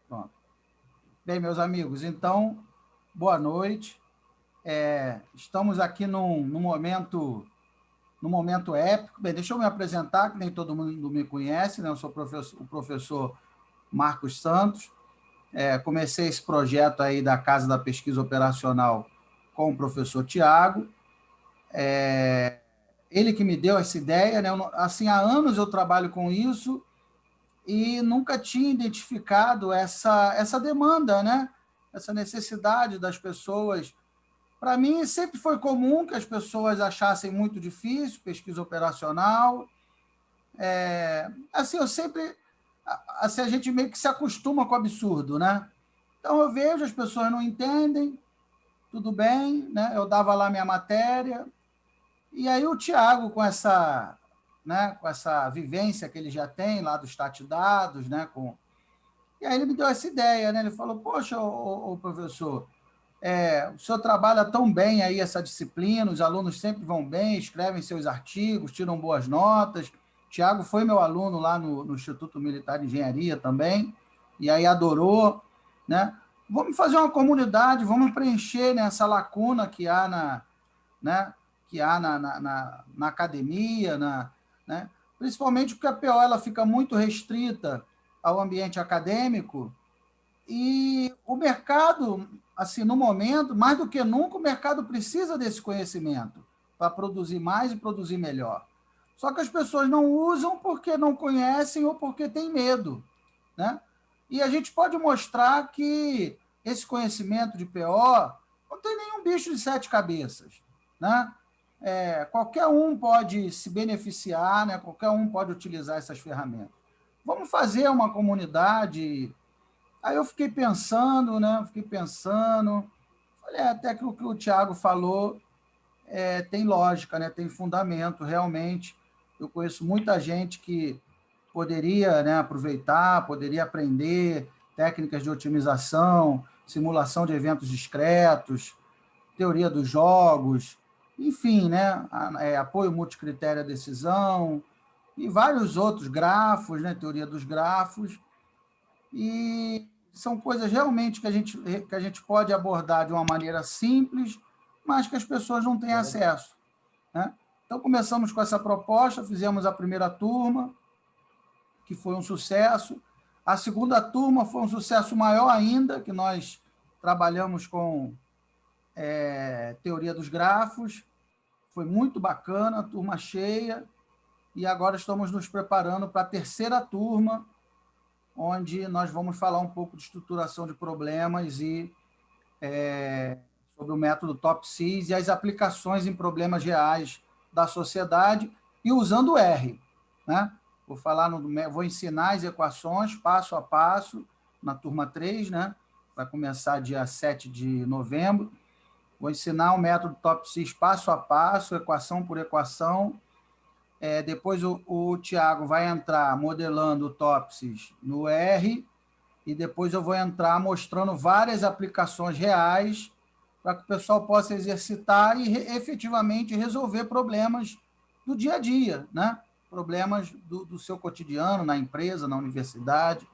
Pronto. Bem, meus amigos, então, boa noite. Estamos aqui num momento épico. Bem, deixa eu me apresentar, que nem todo mundo me conhece, né? Eu sou o professor Marcos Santos. Comecei esse projeto aí da Casa da Pesquisa Operacional com o professor Tiago. Ele que me deu essa ideia, né? Assim, há anos eu trabalho com isso e nunca tinha identificado essa demanda, né? Essa necessidade das pessoas. Para mim, sempre foi comum que as pessoas achassem muito difícil pesquisa operacional. Assim, eu sempre. Assim, a gente meio que se acostuma com o absurdo, né? Então, eu vejo, as pessoas não entendem, tudo bem, né? Eu dava lá minha matéria, e aí o Tiago, com essa vivência que ele já tem lá dos Dados, né? E aí ele me deu essa ideia, né? Ele falou: poxa, ô professor, o senhor trabalha tão bem aí essa disciplina, os alunos sempre vão bem, escrevem seus artigos, tiram boas notas. Tiago foi meu aluno lá no Instituto Militar de Engenharia também, e aí adorou, né? Vamos fazer uma comunidade, vamos preencher nessa lacuna que há né, na academia, né? Principalmente porque a PO ela fica muito restrita ao ambiente acadêmico, e o mercado, assim, no momento, mais do que nunca, o mercado precisa desse conhecimento para produzir mais e produzir melhor. Só que as pessoas não usam porque não conhecem ou porque têm medo, né? E a gente pode mostrar que esse conhecimento de PO não tem nenhum bicho de sete cabeças, né? Qualquer um pode se beneficiar, né? Qualquer um pode utilizar essas ferramentas. Vamos fazer uma comunidade. Aí eu fiquei pensando, né? Fiquei pensando. Falei, até que o Thiago falou tem lógica, né? Tem fundamento, realmente. Eu conheço muita gente que poderia, né, aproveitar, poderia aprender técnicas de otimização, simulação de eventos discretos, teoria dos jogos, enfim, né? Apoio multicritério à decisão e vários outros grafos, né? Teoria dos grafos. E são coisas realmente que a gente pode abordar de uma maneira simples, mas que as pessoas não têm acesso, né? Então, começamos com essa proposta, fizemos a primeira turma, que foi um sucesso. A segunda turma foi um sucesso maior ainda, que nós trabalhamos com teoria dos grafos. Foi muito bacana, turma cheia. E agora estamos nos preparando para a terceira turma, onde nós vamos falar um pouco de estruturação de problemas e sobre o método TOP6 e as aplicações em problemas reais da sociedade e usando o R, né? Vou ensinar as equações passo a passo na turma 3, né? Vai começar dia 7 de novembro. Vou ensinar o método TOP6 passo a passo, equação por equação. Depois o Tiago vai entrar modelando o TOP6 no R, e depois eu vou entrar mostrando várias aplicações reais para que o pessoal possa exercitar e efetivamente resolver problemas do dia a dia, né? Problemas do seu cotidiano, na empresa, na universidade.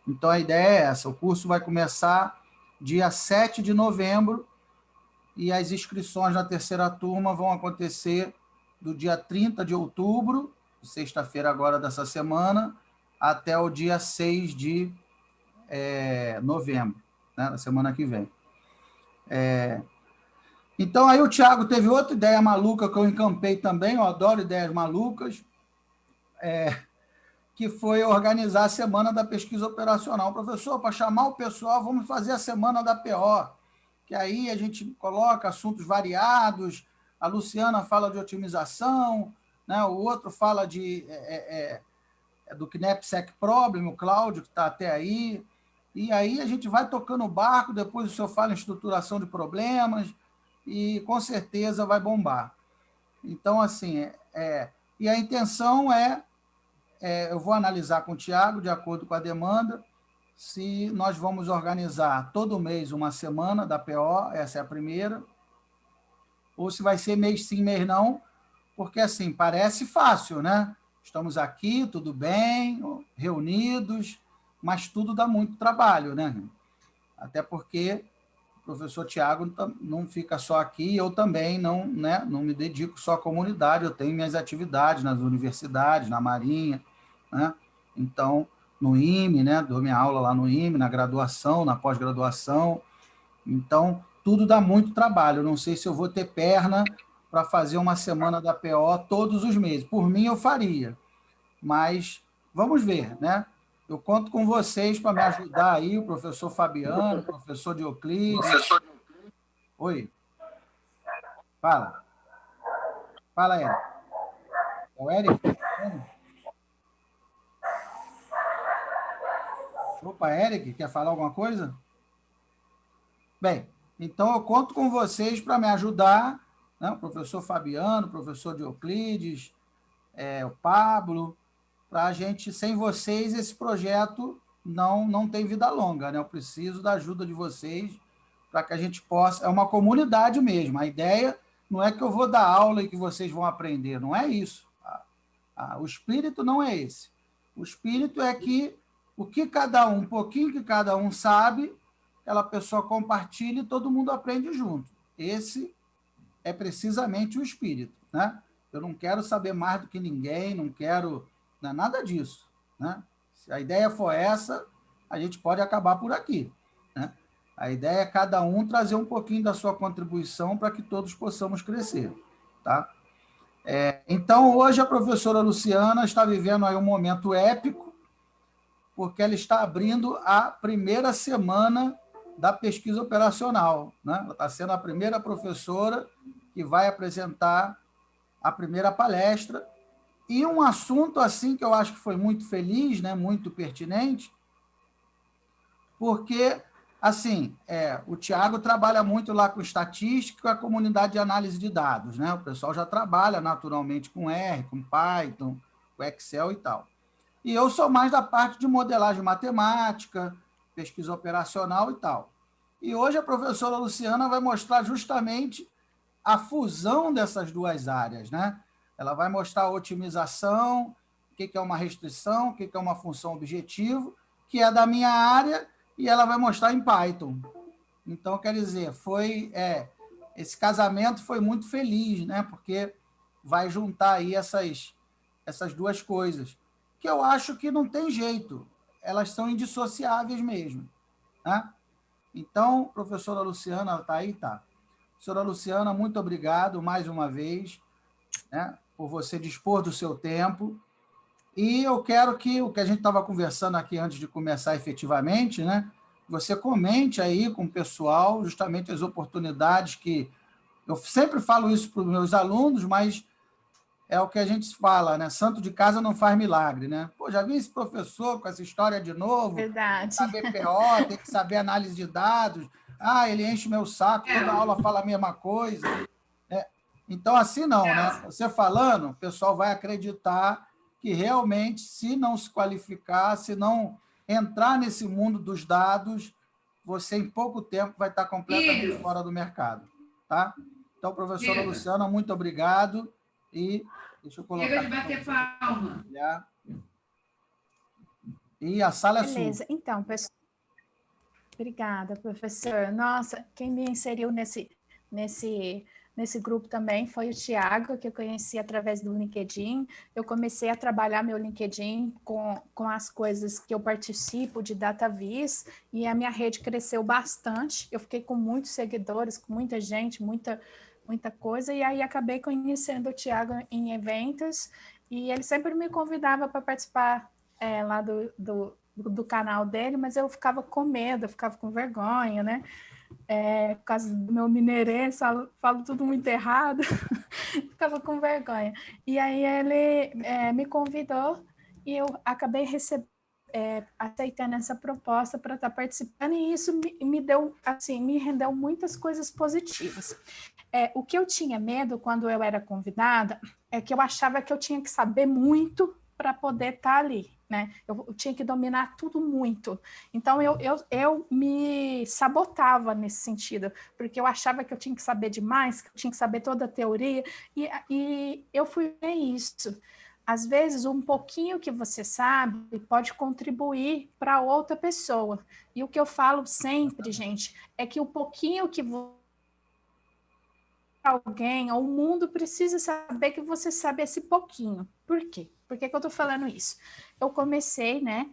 Então, a ideia é essa. O curso vai começar dia 7 de novembro e as inscrições na terceira turma vão acontecer do dia 30 de outubro, sexta-feira agora dessa semana, até o dia 6 de novembro, né, na semana que vem. Então, aí o Thiago teve outra ideia maluca que eu encampei também, eu adoro ideias malucas, que foi organizar a Semana da Pesquisa Operacional. Professor, para chamar o pessoal, vamos fazer a Semana da PO, que aí a gente coloca assuntos variados, a Luciana fala de otimização, né, o outro fala do Knapsack Problem, o Cláudio, que está até aí, e aí a gente vai tocando o barco, depois o senhor fala em estruturação de problemas, e com certeza vai bombar. Então, assim, e a intenção eu vou analisar com o Tiago, de acordo com a demanda, se nós vamos organizar todo mês uma semana da PO, essa é a primeira, ou se vai ser mês sim, mês não, porque assim, parece fácil, né? Estamos aqui, tudo bem, reunidos, mas tudo dá muito trabalho, né? Até porque o professor Tiago não fica só aqui, eu também não, né, não me dedico só à comunidade, eu tenho minhas atividades nas universidades, na Marinha, né? Então, no IME, né, dou minha aula lá no IME, na graduação, na pós-graduação. Então, tudo dá muito trabalho. Eu não sei se eu vou ter perna para fazer uma semana da PO todos os meses. Por mim, eu faria, mas vamos ver, né? Eu conto com vocês para me ajudar aí, o professor Fabiano, o professor Dioclides. Oi, fala. Fala, Eric. É o Eric? Opa, Eric, quer falar alguma coisa? Bem, então eu conto com vocês para me ajudar, né? O professor Fabiano, o professor Dioclides, o Pablo, para a gente, sem vocês, esse projeto não tem vida longa, né? Eu preciso da ajuda de vocês para que a gente possa. É uma comunidade mesmo. A ideia não é que eu vou dar aula e que vocês vão aprender, não é isso. O espírito não é esse. O espírito é que o que cada um, pouquinho que cada um sabe, aquela pessoa compartilha e todo mundo aprende junto. Esse é precisamente o espírito, né? Eu não quero saber mais do que ninguém, não quero nada disso, né? Se a ideia for essa, a gente pode acabar por aqui, né? A ideia é cada um trazer um pouquinho da sua contribuição para que todos possamos crescer, tá? Então, hoje a professora Luciana está vivendo aí um momento épico, porque ela está abrindo a primeira semana da pesquisa operacional, né? Ela está sendo a primeira professora que vai apresentar a primeira palestra, e um assunto assim que eu acho que foi muito feliz, né, muito pertinente, porque assim, o Tiago trabalha muito lá com estatística, com a comunidade de análise de dados, né? O pessoal já trabalha naturalmente com R, com Python, com Excel e tal. E eu sou mais da parte de modelagem matemática, pesquisa operacional e tal. E hoje a professora Luciana vai mostrar justamente a fusão dessas duas áreas, né? Ela vai mostrar a otimização, o que é uma restrição, o que é uma função objetivo, que é da minha área, e ela vai mostrar em Python. Então, quer dizer, esse casamento foi muito feliz, né? Porque vai juntar aí essas duas coisas, que eu acho que não tem jeito, elas são indissociáveis mesmo, né? Então, professora Luciana, está aí? Tá. Professora Luciana, muito obrigado mais uma vez, né, por você dispor do seu tempo. E eu quero que o que a gente estava conversando aqui antes de começar efetivamente, né, você comente aí com o pessoal justamente as oportunidades que... Eu sempre falo isso para os meus alunos, mas é o que a gente fala, né? Santo de casa não faz milagre, né? Pô, já vi esse professor com essa história de novo, tem que Verdade. saber PO, tem que saber análise de dados, ele enche meu saco, toda aula fala a mesma coisa. Então, assim não, né? Você falando, o pessoal vai acreditar que realmente, se não se qualificar, se não entrar nesse mundo dos dados, você em pouco tempo vai estar completamente fora do mercado, tá? Então, professora Luciana, muito obrigado e deixa eu colocar... Chega de bater palma. E a sala é sua. Beleza. Então, obrigada, professor. Nossa, quem me inseriu nesse grupo também foi o Tiago, que eu conheci através do LinkedIn. Eu comecei a trabalhar meu LinkedIn com as coisas que eu participo de DataVis, e a minha rede cresceu bastante. Eu fiquei com muitos seguidores, com muita gente, muita coisa, e aí acabei conhecendo o Tiago em eventos, e ele sempre me convidava para participar lá do canal dele, mas eu ficava com medo, eu ficava com vergonha, né? Por causa do meu mineirês, falo tudo muito errado, ficava com vergonha. E aí ele me convidou e eu acabei aceitando essa proposta para estar participando, e isso me deu, assim, me rendeu muitas coisas positivas. O que eu tinha medo quando eu era convidada é que eu achava que eu tinha que saber muito para poder estar ali, né? Eu tinha que dominar tudo muito. Então, eu me sabotava nesse sentido, porque eu achava que eu tinha que saber demais, que eu tinha que saber toda a teoria, e eu fui ver isso. Às vezes, um pouquinho que você sabe pode contribuir para outra pessoa. E o que eu falo sempre, gente, é que o pouquinho que alguém, ou o mundo precisa saber que você sabe esse pouquinho. Por quê? Por que eu estou falando isso? Eu comecei, né,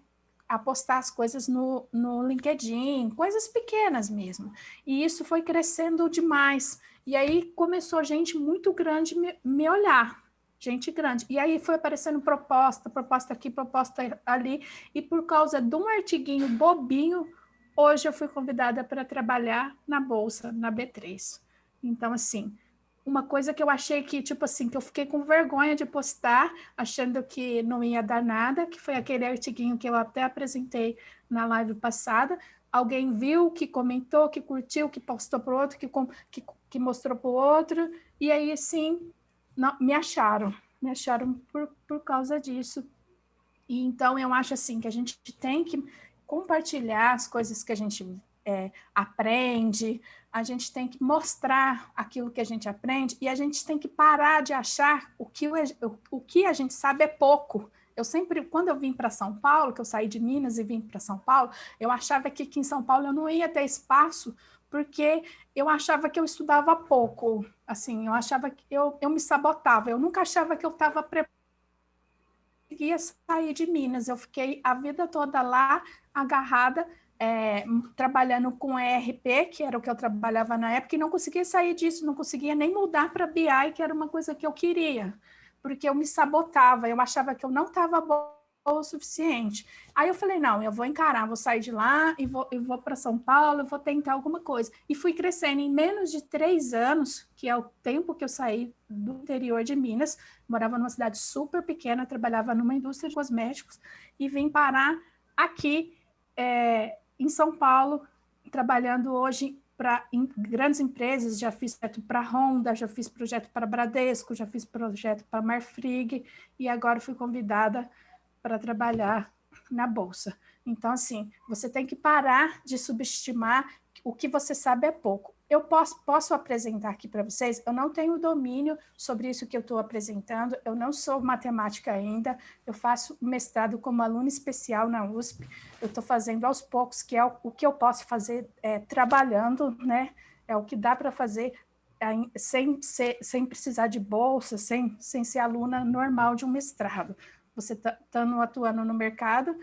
a postar as coisas no LinkedIn, coisas pequenas mesmo. E isso foi crescendo demais. E aí começou gente muito grande me olhar. Gente grande. E aí foi aparecendo proposta aqui, proposta ali. E por causa de um artiguinho bobinho, hoje eu fui convidada para trabalhar na Bolsa, na B3. Então, assim, uma coisa que eu achei que, tipo assim, que eu fiquei com vergonha de postar, achando que não ia dar nada, que foi aquele artiguinho que eu até apresentei na live passada. Alguém viu, que comentou, que curtiu, que postou para o outro, que mostrou para o outro, e aí, sim, não, me acharam por causa disso. E então eu acho assim que a gente tem que compartilhar as coisas que a gente aprende, a gente tem que mostrar aquilo que a gente aprende e a gente tem que parar de achar o que a gente sabe é pouco. Eu sempre, quando eu vim para São Paulo, que eu saí de Minas e vim para São Paulo, eu achava que aqui em São Paulo eu não ia ter espaço porque eu achava que eu estudava pouco, assim, eu achava que eu me sabotava, eu nunca achava que eu estava preparada, conseguia sair de Minas. Eu fiquei a vida toda lá, agarrada, trabalhando com ERP, que era o que eu trabalhava na época, e não conseguia sair disso, não conseguia nem mudar para BI, que era uma coisa que eu queria, porque eu me sabotava, eu achava que eu não estava boa o suficiente. Aí eu falei, não, eu vou encarar, vou sair de lá e vou para São Paulo, eu vou tentar alguma coisa. E fui crescendo em menos de 3 anos, que é o tempo que eu saí do interior de Minas, morava numa cidade super pequena, trabalhava numa indústria de cosméticos e vim parar aqui em São Paulo, trabalhando hoje para grandes empresas. Já fiz projeto para Honda, já fiz projeto para Bradesco, já fiz projeto para Marfrig e agora fui convidada para trabalhar na Bolsa. Então, assim, você tem que parar de subestimar o que você sabe é pouco. Eu posso apresentar aqui para vocês, eu não tenho domínio sobre isso que eu estou apresentando, eu não sou matemática ainda, eu faço mestrado como aluna especial na USP, eu estou fazendo aos poucos, que é o que eu posso fazer trabalhando, né? É o que dá para fazer sem precisar de bolsa, sem ser aluna normal de um mestrado. Você estando atuando no mercado,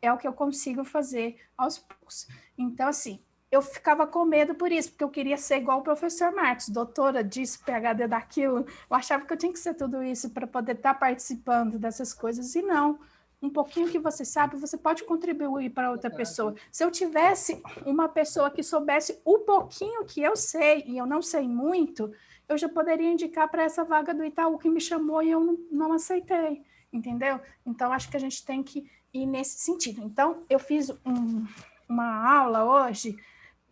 é o que eu consigo fazer aos poucos. Então, assim, eu ficava com medo por isso, porque eu queria ser igual o professor Marcos, doutora disso, PhD daquilo. Eu achava que eu tinha que ser tudo isso para poder estar participando dessas coisas, e não. Um pouquinho que você sabe, você pode contribuir para outra pessoa. Se eu tivesse uma pessoa que soubesse o pouquinho que eu sei, e eu não sei muito, eu já poderia indicar para essa vaga do Itaú que me chamou e eu não aceitei, entendeu? Então, acho que a gente tem que ir nesse sentido. Então, eu fiz uma aula hoje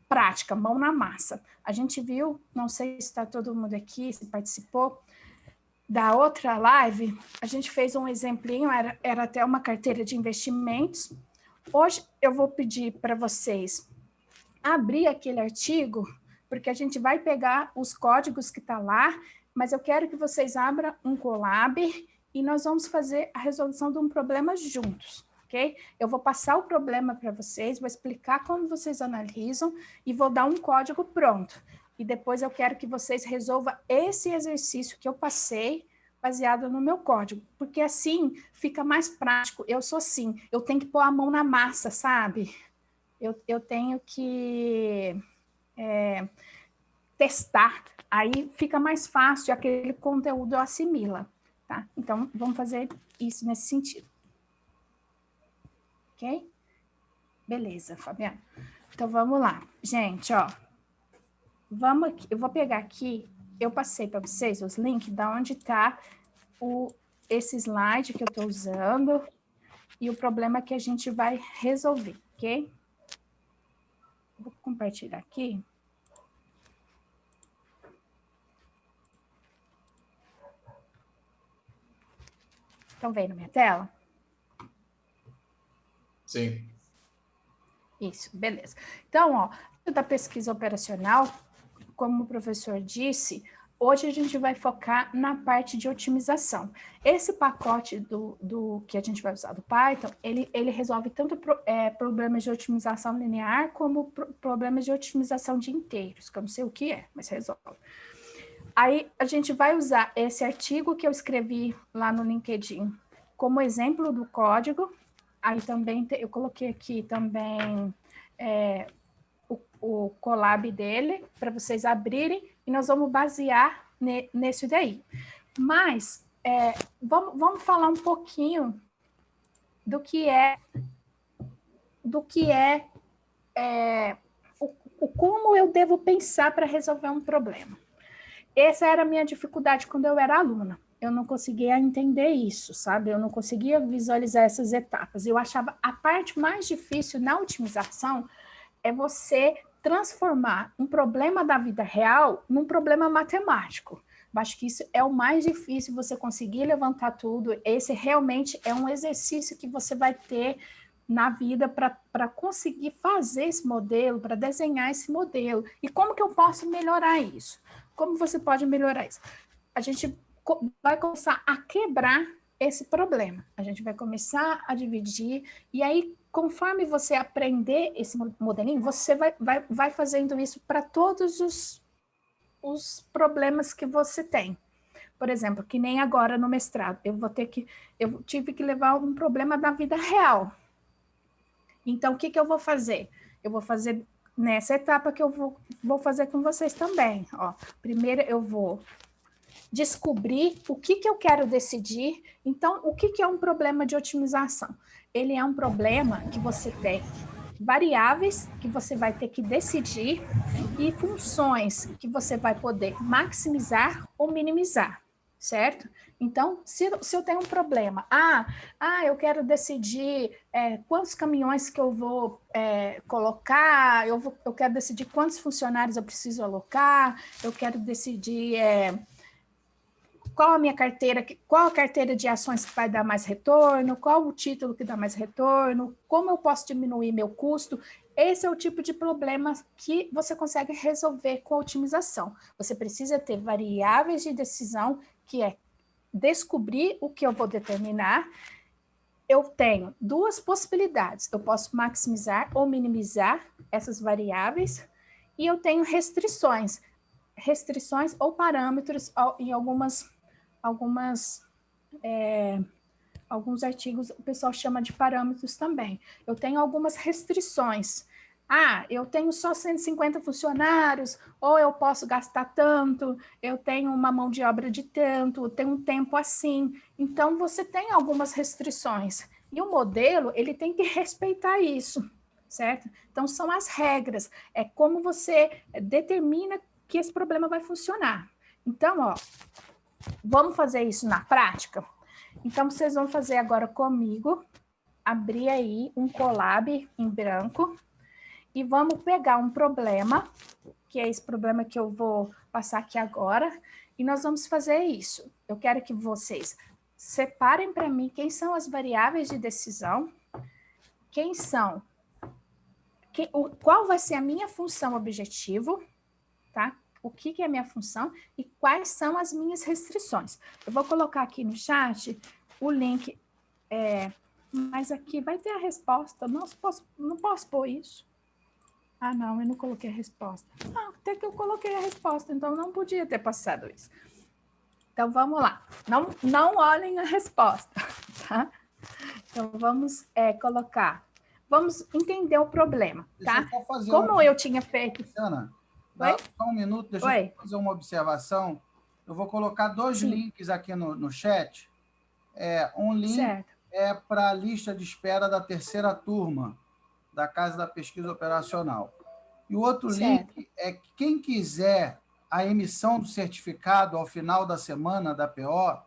prática, mão na massa. A gente viu, não sei se está todo mundo aqui, se participou, da outra live, a gente fez um exemplinho, era até uma carteira de investimentos. Hoje eu vou pedir para vocês abrir aquele artigo, porque a gente vai pegar os códigos que está lá, mas eu quero que vocês abram um Colab e nós vamos fazer a resolução de um problema juntos. Okay? Eu vou passar o problema para vocês, vou explicar como vocês analisam e vou dar um código pronto. E depois eu quero que vocês resolvam esse exercício que eu passei, baseado no meu código, porque assim fica mais prático. Eu sou assim, eu tenho que pôr a mão na massa, sabe? Eu tenho que testar, aí fica mais fácil, aquele conteúdo assimila, tá? Então, vamos fazer isso nesse sentido. Ok? Beleza, Fabiana. Então, vamos lá. Gente, ó, vamos aqui, eu vou pegar aqui, eu passei para vocês os links da onde está esse slide que eu estou usando e o problema que a gente vai resolver, ok? Vou compartilhar aqui. Estão vendo minha tela? Sim. Isso, beleza. Então, ó, da pesquisa operacional, como o professor disse, Hoje a gente vai focar na parte de otimização. Esse pacote do que a gente vai usar do Python, ele resolve tanto problemas de otimização linear como problemas de otimização de inteiros, que eu não sei o que é, mas resolve. Aí a gente vai usar esse artigo que eu escrevi lá no LinkedIn como exemplo do código. Aí também eu coloquei aqui também o Colab dele para vocês abrirem e nós vamos basear nesse daí. Mas vamos falar um pouquinho do que é como eu devo pensar para resolver um problema. Essa era a minha dificuldade quando eu era aluna. Eu não conseguia entender isso, sabe? Eu não conseguia visualizar essas etapas. Eu achava a parte mais difícil na otimização é você transformar um problema da vida real num problema matemático. Eu acho que isso é o mais difícil, você conseguir levantar tudo. Esse realmente é um exercício que você vai ter na vida para conseguir fazer esse modelo, para desenhar esse modelo. E como que eu posso melhorar isso? Como você pode melhorar isso? A gente vai começar a quebrar esse problema. A gente vai começar a dividir, e aí, conforme você aprender esse modelinho, você vai fazendo isso para todos os problemas que você tem. Por exemplo, que nem agora no mestrado, eu tive que levar um problema da vida real. Então, o que eu vou fazer? Eu vou fazer nessa etapa que eu vou fazer com vocês também. Ó, primeiro eu vou descobrir o que eu quero decidir. Então, o que é um problema de otimização? Ele é um problema que você tem variáveis que você vai ter que decidir e funções que você vai poder maximizar ou minimizar, certo? Então, se eu tenho um problema, eu quero decidir quantos caminhões que eu vou colocar, eu quero decidir quantos funcionários eu preciso alocar, eu quero decidir qual a carteira de ações que vai dar mais retorno, qual o título que dá mais retorno, como eu posso diminuir meu custo. Esse é o tipo de problema que você consegue resolver com a otimização. Você precisa ter variáveis de decisão, que é descobrir o que eu vou determinar. Eu tenho duas possibilidades. Eu posso maximizar ou minimizar essas variáveis, e eu tenho restrições ou parâmetros em alguns artigos o pessoal chama de parâmetros também. Eu tenho algumas restrições. Eu tenho só 150 funcionários, ou eu posso gastar tanto, eu tenho uma mão de obra de tanto, tenho um tempo assim. Então, você tem algumas restrições. E o modelo, ele tem que respeitar isso, certo? Então, são as regras. É como você determina que esse problema vai funcionar. Então, vamos fazer isso na prática? Então, vocês vão fazer agora comigo, abrir aí um Colab em branco e vamos pegar um problema, que é esse problema que eu vou passar aqui agora, e nós vamos fazer isso. Eu quero que vocês separem para mim quem são as variáveis de decisão, qual vai ser a minha função objetivo, tá? O que é a minha função e quais são as minhas restrições. Eu vou colocar aqui no chat o link, mas aqui vai ter a resposta. Não posso pôr isso. Não, eu não coloquei a resposta. Até que eu coloquei a resposta, então não podia ter passado isso. Então, vamos lá. Não olhem a resposta, tá? Então, vamos colocar. Vamos entender o problema, tá? Como eu tinha feito... Luciana, dá só um minuto, deixa eu fazer uma observação. Eu vou colocar dois links aqui no chat. Um link para a lista de espera da terceira turma da Casa da Pesquisa Operacional. E o outro link é que quem quiser a emissão do certificado ao final da semana da PO,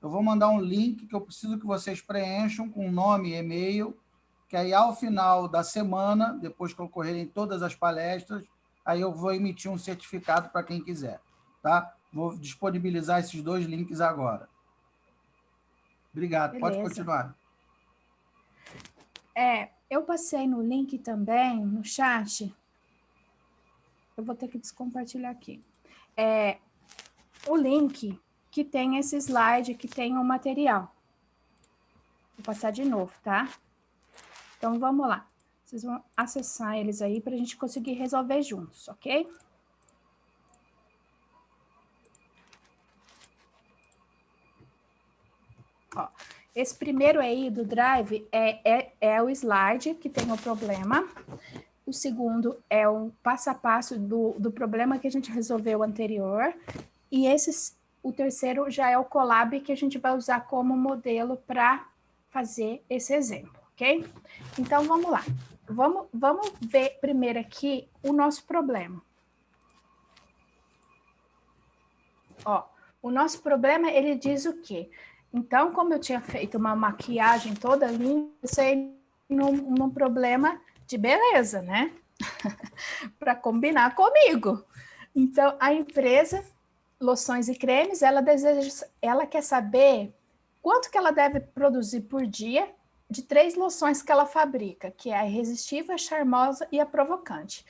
eu vou mandar um link que eu preciso que vocês preencham com nome e e-mail, que aí ao final da semana, depois que ocorrerem todas as palestras, aí eu vou emitir um certificado para quem quiser, tá? Vou disponibilizar esses dois links agora. Obrigado. Beleza. Pode continuar. Eu passei no link também, no chat. Eu vou ter que descompartilhar aqui. o link que tem esse slide, que tem o material. Vou passar de novo, tá? Então, vamos lá. Vocês vão acessar eles aí para a gente conseguir resolver juntos, ok? Ó, esse primeiro aí do Drive é o slide que tem o problema. O segundo é o passo a passo do problema que a gente resolveu anterior. E o terceiro já é o Colab que a gente vai usar como modelo para fazer esse exemplo, ok? Então, vamos lá. Vamos ver primeiro aqui o nosso problema. Ó, o nosso problema, ele diz o quê? Então, como eu tinha feito uma maquiagem toda linda, eu sei num problema de beleza, né? Para combinar comigo. Então, a empresa Loções e Cremes, ela quer saber quanto que ela deve produzir por dia de 3 loções que ela fabrica, que é a irresistível, a charmosa e a provocante,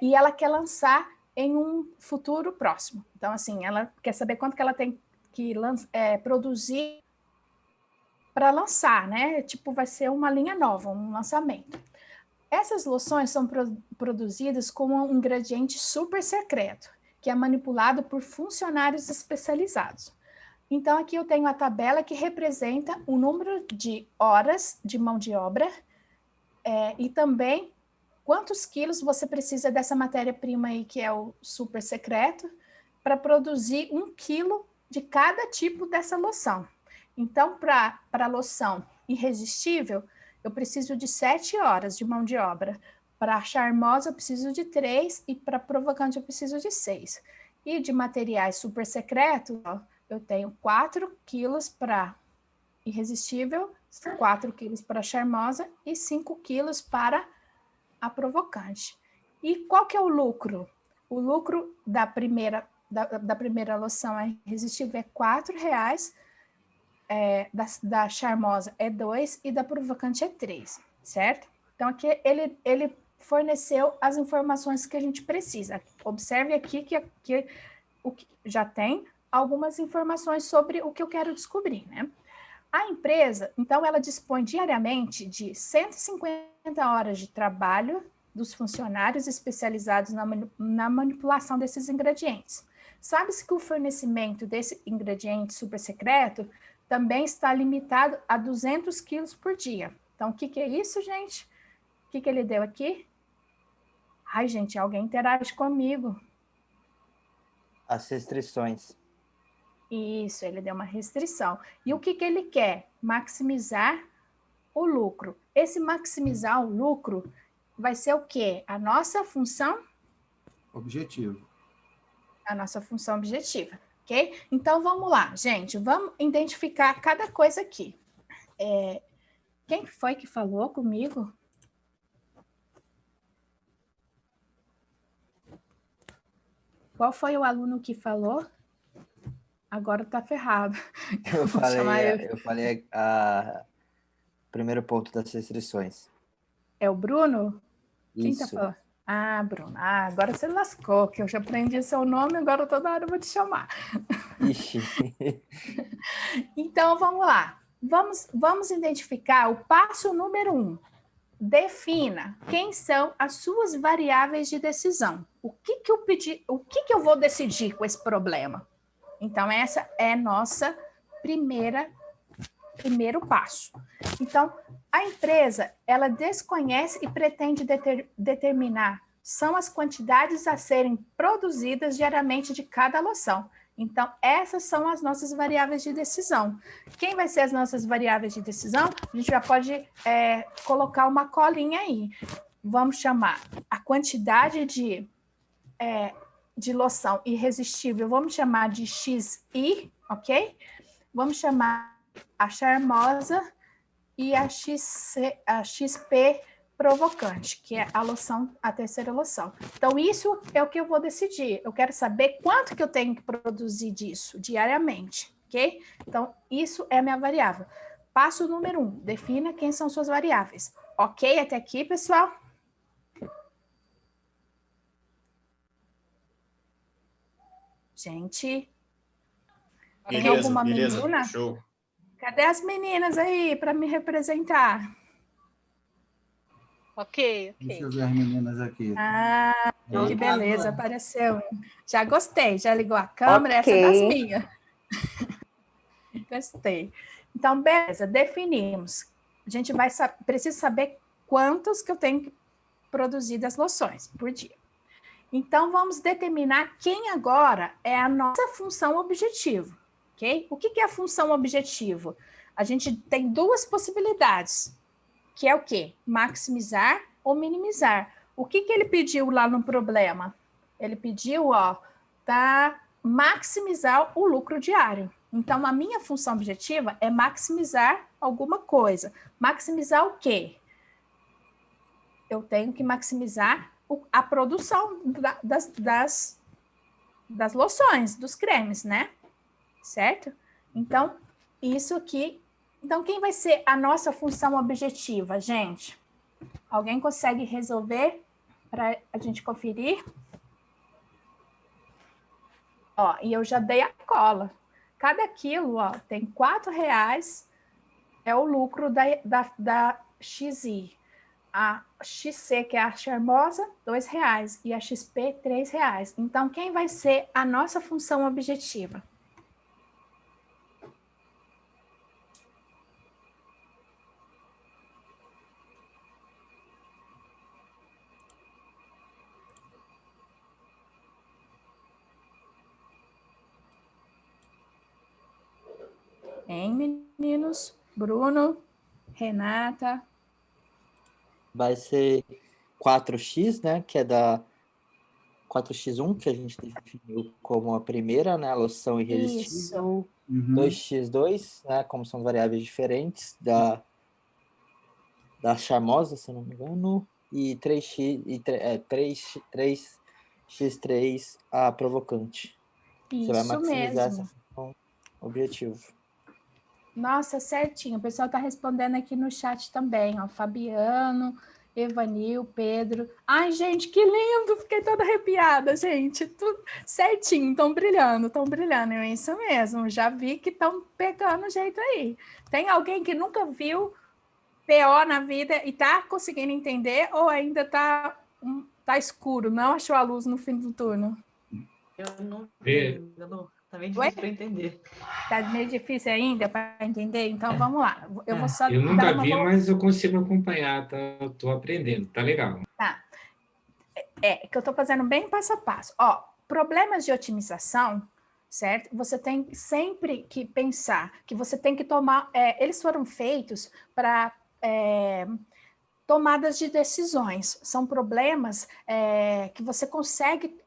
e ela quer lançar em um futuro próximo. Então, assim, ela quer saber quanto que ela tem que produzir para lançar, né? Tipo, vai ser uma linha nova, um lançamento. Essas loções são produzidas com um ingrediente super secreto, que é manipulado por funcionários especializados. Então, aqui eu tenho a tabela que representa o número de horas de mão de obra e também quantos quilos você precisa dessa matéria-prima aí, que é o super secreto, para produzir 1 quilo de cada tipo dessa loção. Então, para a loção irresistível, eu preciso de 7 horas de mão de obra. Para a charmosa, eu preciso de 3 e para a provocante, eu preciso de 6. E de materiais super secretos, eu tenho 4 quilos para irresistível, 4 quilos para charmosa e 5 quilos para a provocante. E qual que é o lucro? O lucro da primeira loção irresistível é R$4, da charmosa é 2 e da provocante é 3, certo? Então, aqui ele forneceu as informações que a gente precisa. Observe aqui que já tem algumas informações sobre o que eu quero descobrir, né? A empresa, então, ela dispõe diariamente de 150 horas de trabalho dos funcionários especializados na manipulação desses ingredientes. Sabe-se que o fornecimento desse ingrediente super secreto também está limitado a 200 quilos por dia. Então, o que é isso, gente? O que ele deu aqui? Ai, gente, alguém interage comigo. As restrições. Isso, ele deu uma restrição. E o que ele quer? Maximizar o lucro. Esse maximizar o lucro vai ser o quê? A nossa função objetivo. A nossa função objetiva, ok? Então, vamos lá, gente. Vamos identificar cada coisa aqui. Quem foi que falou comigo? Qual foi o aluno que falou? Agora tá ferrado. Eu falei primeiro ponto das restrições. É o Bruno? Quem Isso. tá falando? Ah, Bruno. Ah, agora você lascou, que eu já aprendi seu nome, agora toda hora eu vou te chamar. Ixi. Então, vamos lá. Vamos identificar o passo número 1. Defina quem são as suas variáveis de decisão. O que eu vou decidir com esse problema? Então, essa é nossa primeiro passo. Então, a empresa, ela desconhece e pretende determinar são as quantidades a serem produzidas diariamente de cada loção. Então, essas são as nossas variáveis de decisão. Quem vai ser as nossas variáveis de decisão? A gente já pode colocar uma colinha aí. Vamos chamar a quantidade de loção irresistível, vamos chamar de XI, ok? Vamos chamar a charmosa e a XP provocante, que é a terceira loção. Então, isso é o que eu vou decidir. Eu quero saber quanto que eu tenho que produzir disso diariamente, ok? Então, isso é a minha variável. Passo número 1, defina quem são suas variáveis. Ok até aqui, pessoal? Gente, tem Beleza, alguma beleza, menina? show. Cadê as meninas aí para me representar? Ok. Deixa eu ver as meninas aqui. Ah, E que beleza, apareceu. Já gostei, já ligou a câmera, essa é Ok. das minhas. Gostei. Então, beleza, definimos. A gente precisa saber quantos que eu tenho que produzir das loções por dia. Então, vamos determinar quem agora é a nossa função objetivo, ok? O que é a função objetivo? A gente tem duas possibilidades, que é o quê? Maximizar ou minimizar. O que ele pediu lá no problema? Ele pediu, para maximizar o lucro diário. Então, a minha função objetiva é maximizar alguma coisa. Maximizar o quê? Eu tenho que maximizar a produção das loções, dos cremes, né? Certo? Então, isso aqui. Então, quem vai ser a nossa função objetiva, gente? Alguém consegue resolver para a gente conferir? E eu já dei a cola. Cada quilo, tem R$4, é o lucro da XI. A XC, que é a charmosa, R$2, e a XP, R$3. Então, quem vai ser a nossa função objetiva? Hein, meninos? Bruno, Renata. vai ser 4x, né? Que é da 4x1, que a gente definiu como a primeira, né? A loção irresistível. Uhum. 2x2, né? Como são variáveis diferentes da charmosa, se não me engano. E 3x3 a provocante. Você vai Isso maximizar mesmo. essa função objetivo. Nossa, certinho. O pessoal está respondendo aqui no chat também, Fabiano, Evanil, Pedro. Ai, gente, que lindo! Fiquei toda arrepiada, gente. Tudo certinho, estão brilhando. É isso mesmo. Já vi que estão pegando jeito aí. Tem alguém que nunca viu PO na vida e está conseguindo entender ou ainda tá escuro, não achou a luz no fim do túnel? Eu não entendo. Tá meio difícil para entender. Tá meio difícil ainda para entender? Então, vamos lá. Eu vou só Eu nunca vi, mas eu consigo acompanhar, tô aprendendo, tá legal. Tá. Que eu estou fazendo bem passo a passo. Problemas de otimização, certo? Você tem sempre que pensar que você tem que tomar... eles foram feitos para... tomadas de decisões. São problemas que você consegue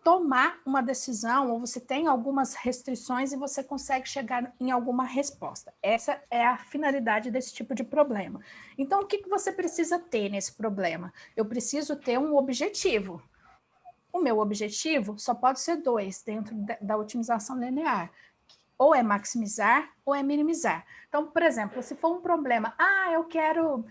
tomar uma decisão ou você tem algumas restrições e você consegue chegar em alguma resposta. Essa é a finalidade desse tipo de problema. Então, o que você precisa ter nesse problema? Eu preciso ter um objetivo. O meu objetivo só pode ser 2 dentro da otimização linear. Ou é maximizar ou é minimizar. Então, por exemplo, se for um problema, eu quero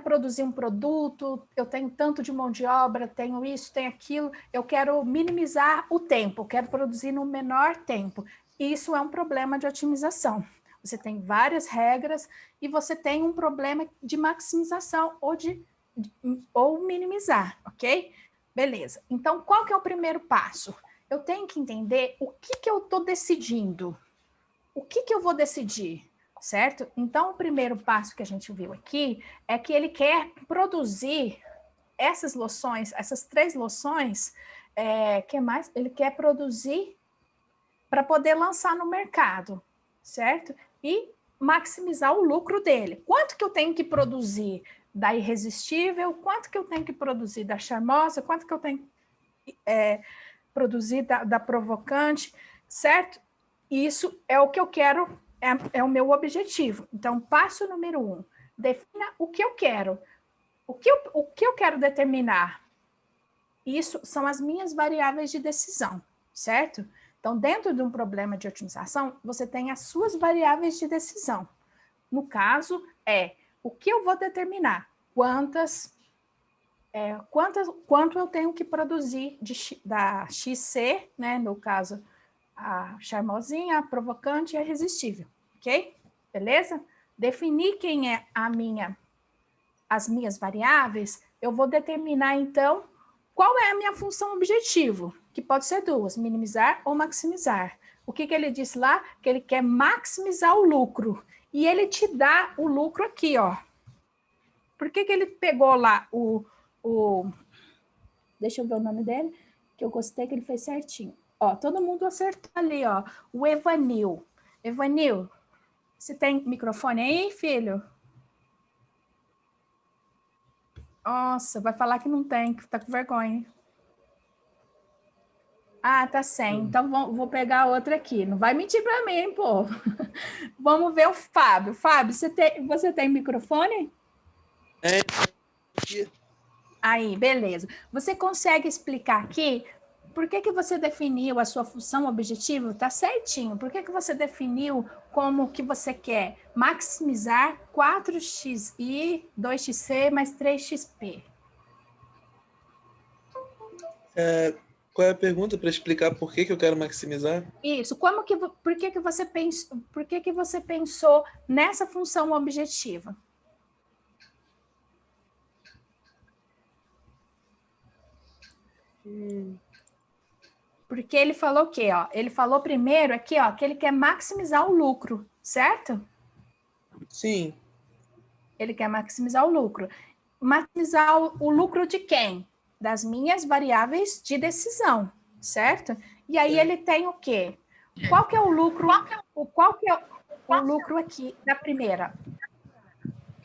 produzir um produto, eu tenho tanto de mão de obra, tenho isso, tenho aquilo, eu quero minimizar o tempo, quero produzir no menor tempo. Isso é um problema de otimização. Você tem várias regras e você tem um problema de maximização ou minimizar, ok? Beleza. Então, qual que é o primeiro passo? Eu tenho que entender o que eu estou decidindo. O que eu vou decidir, certo? Então, o primeiro passo que a gente viu aqui é que ele quer produzir essas loções, essas 3 loções, que mais? Ele quer produzir para poder lançar no mercado, certo? E maximizar o lucro dele. Quanto que eu tenho que produzir da irresistível? Quanto que eu tenho que produzir da charmosa? Quanto que eu tenho que produzir da provocante, certo? Isso é o que eu quero, é o meu objetivo. Então, passo número 1, defina o que eu quero. O que eu quero determinar? Isso são as minhas variáveis de decisão, certo? Então, dentro de um problema de otimização, você tem as suas variáveis de decisão. No caso, o que eu vou determinar? Quantas quanto eu tenho que produzir da XC, né? No caso, a charmosinha, a provocante e a irresistível, ok? Beleza? Definir quem é as minhas variáveis, eu vou determinar, então, qual é a minha função objetivo, que pode ser duas, minimizar ou maximizar. O que ele disse lá? Que ele quer maximizar o lucro. E ele te dá o lucro aqui, ó. Por que ele pegou lá deixa eu ver o nome dele, que eu gostei que ele fez certinho. Ó, todo mundo acertou ali, ó. O Evanil. Evanil, você tem microfone aí, filho? Nossa, vai falar que não tem, que tá com vergonha. Ah, tá sem. Então vou pegar outra aqui. Não vai mentir para mim, pô. Vamos ver o Fábio. Fábio, você tem microfone? É. Aí, beleza. Você consegue explicar aqui por que você definiu a sua função objetivo? Tá certinho. Por que você definiu como que você quer maximizar 4xi, 2xc mais 3xp? Qual é a pergunta para explicar por que eu quero maximizar? Isso. Por que você pensou nessa função objetiva? Porque ele falou o quê? Ó? Ele falou primeiro aqui, ó, que ele quer maximizar o lucro, certo? Sim. Ele quer maximizar o lucro. Maximizar o lucro de quem? Das minhas variáveis de decisão, certo? E aí ele tem o quê? Qual que é o lucro? Qual que é o lucro aqui da primeira?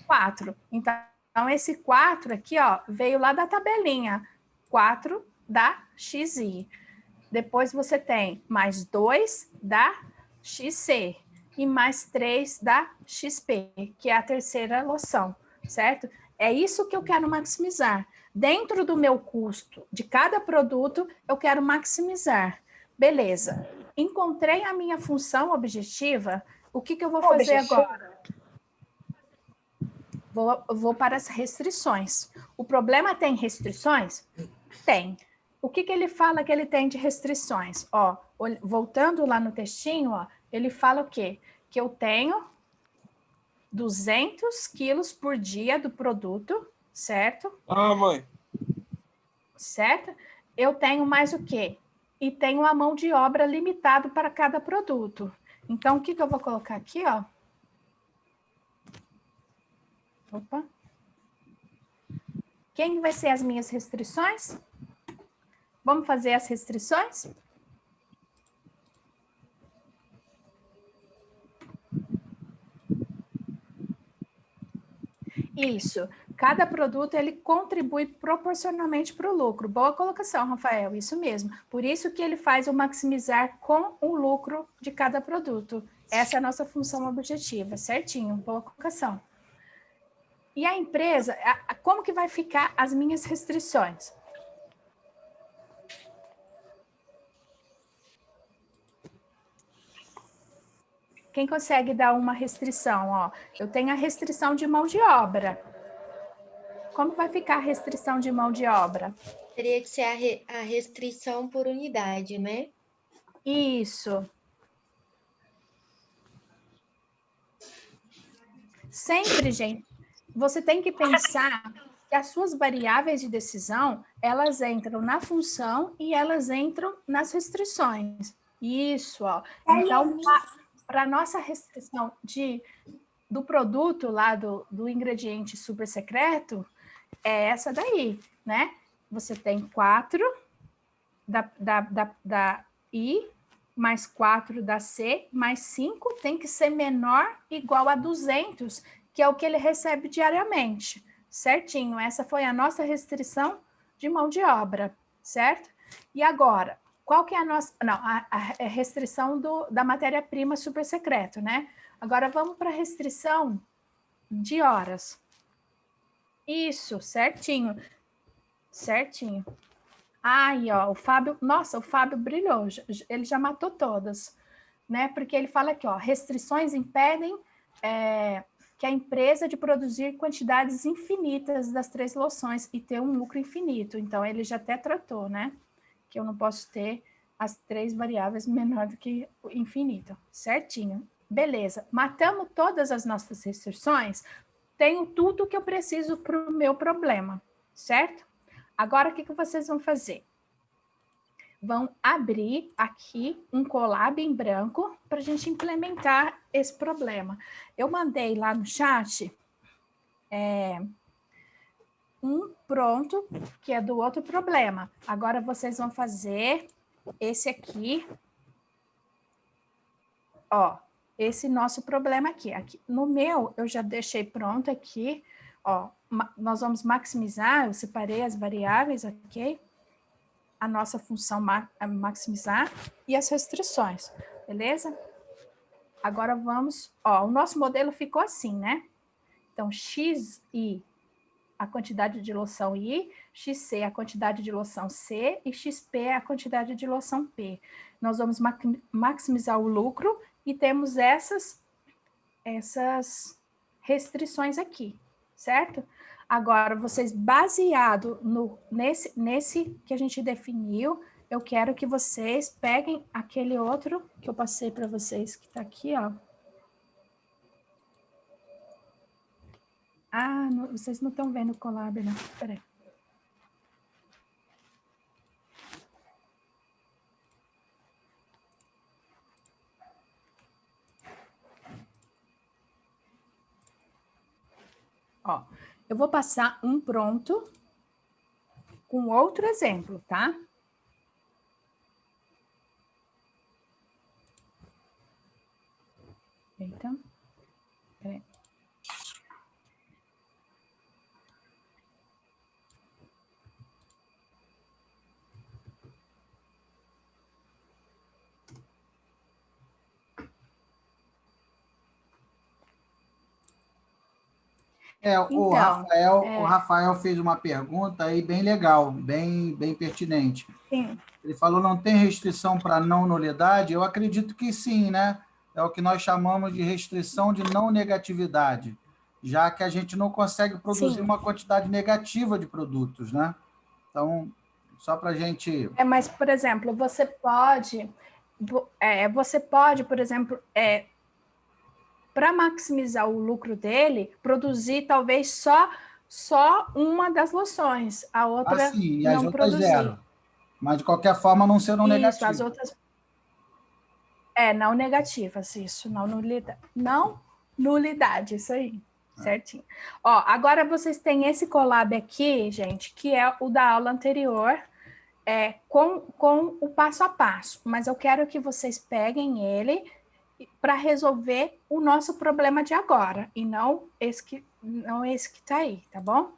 4. Então, esse 4 aqui, ó, veio lá da tabelinha. 4 da XI. Depois você tem mais 2 da XC e mais 3 da XP, que é a terceira loção, certo? É isso que eu quero maximizar. Dentro do meu custo de cada produto, eu quero maximizar. Beleza. Encontrei a minha função objetiva. O que eu vou fazer agora? Vou para as restrições. O problema tem restrições? Tem. O que ele fala que ele tem de restrições? Ó, voltando lá no textinho, ó, ele fala o quê? Que eu tenho 200 quilos por dia do produto, certo? Ah, mãe. Certo? Eu tenho mais o quê? E tenho a mão de obra limitado para cada produto. Então, o que eu vou colocar aqui, ó? Opa. Quem vai ser as minhas restrições? Vamos fazer as restrições? Isso. Cada produto, ele contribui proporcionalmente para o lucro. Boa colocação, Rafael. Isso mesmo. Por isso que ele faz o maximizar com o lucro de cada produto. Essa é a nossa função objetiva. Certinho. Boa colocação. E a empresa, como que vai ficar as minhas restrições? Quem consegue dar uma restrição? Ó, eu tenho a restrição de mão de obra. Como vai ficar a restrição de mão de obra? Teria que ser a restrição por unidade, né? Isso. Sempre, gente, você tem que pensar que as suas variáveis de decisão, elas entram na função e elas entram nas restrições. Isso, ó. Então, para a nossa restrição do produto lá, do ingrediente super secreto, é essa daí, né? Você tem 4 da I, mais 4 da C, mais 5, tem que ser menor igual a 200, que é o que ele recebe diariamente. Certinho, essa foi a nossa restrição de mão de obra, certo? E agora, qual que é a nossa... Não, a restrição da matéria-prima super secreto, né? Agora vamos para a restrição de horas. Isso, certinho. Certinho. Aí, ó, o Fábio... Nossa, o Fábio brilhou. Ele já matou todas, né? Porque ele fala aqui, ó, restrições impedem que é a empresa de produzir quantidades infinitas das 3 loções e ter um lucro infinito. Então, ele já até tratou, né? Que eu não posso ter as 3 variáveis menor do que o infinito. Certinho. Beleza. Matamos todas as nossas restrições. Tenho tudo que eu preciso para o meu problema, certo? Agora, o que vocês vão fazer? Vão abrir aqui um Colab em branco para a gente implementar esse problema. Eu mandei lá no chat um pronto, que é do outro problema. Agora vocês vão fazer esse aqui, ó, esse nosso problema aqui. Aqui no meu, eu já deixei pronto aqui, ó, nós vamos maximizar, eu separei as variáveis, ok? A nossa função maximizar e as restrições, beleza? Agora vamos, ó, o nosso modelo ficou assim, né? Então, xi, a quantidade de loção I, xc, a quantidade de loção C, e xp, a quantidade de loção P. Nós vamos maximizar o lucro e temos essas restrições aqui, certo? Agora, vocês, baseado nesse que a gente definiu, eu quero que vocês peguem aquele outro que eu passei para vocês, que está aqui, ó. Ah, vocês não estão vendo o Colab, não. Peraí. Ó, eu vou passar um pronto com outro exemplo, tá? Eita. Peraí. O Então, Rafael fez uma pergunta aí bem legal, bem pertinente. Sim. Ele falou, não tem restrição para não nulidade? Eu acredito que sim, né? É o que nós chamamos de restrição de não negatividade, já que a gente não consegue produzir Sim. uma quantidade negativa de produtos, né? Então, só para a gente... Mas, por exemplo, você pode, por exemplo, para maximizar o lucro dele, produzir talvez só uma das loções, a outra sim, e as não outras produzir. zero. Mas, de qualquer forma, não serão negativas. Isso, as outras... não negativas, isso, não nulidade, isso aí, certinho. Ó, agora vocês têm esse Colab aqui, gente, que é o da aula anterior, com o passo a passo, mas eu quero que vocês peguem ele para resolver o nosso problema de agora, e não esse que está aí, tá bom?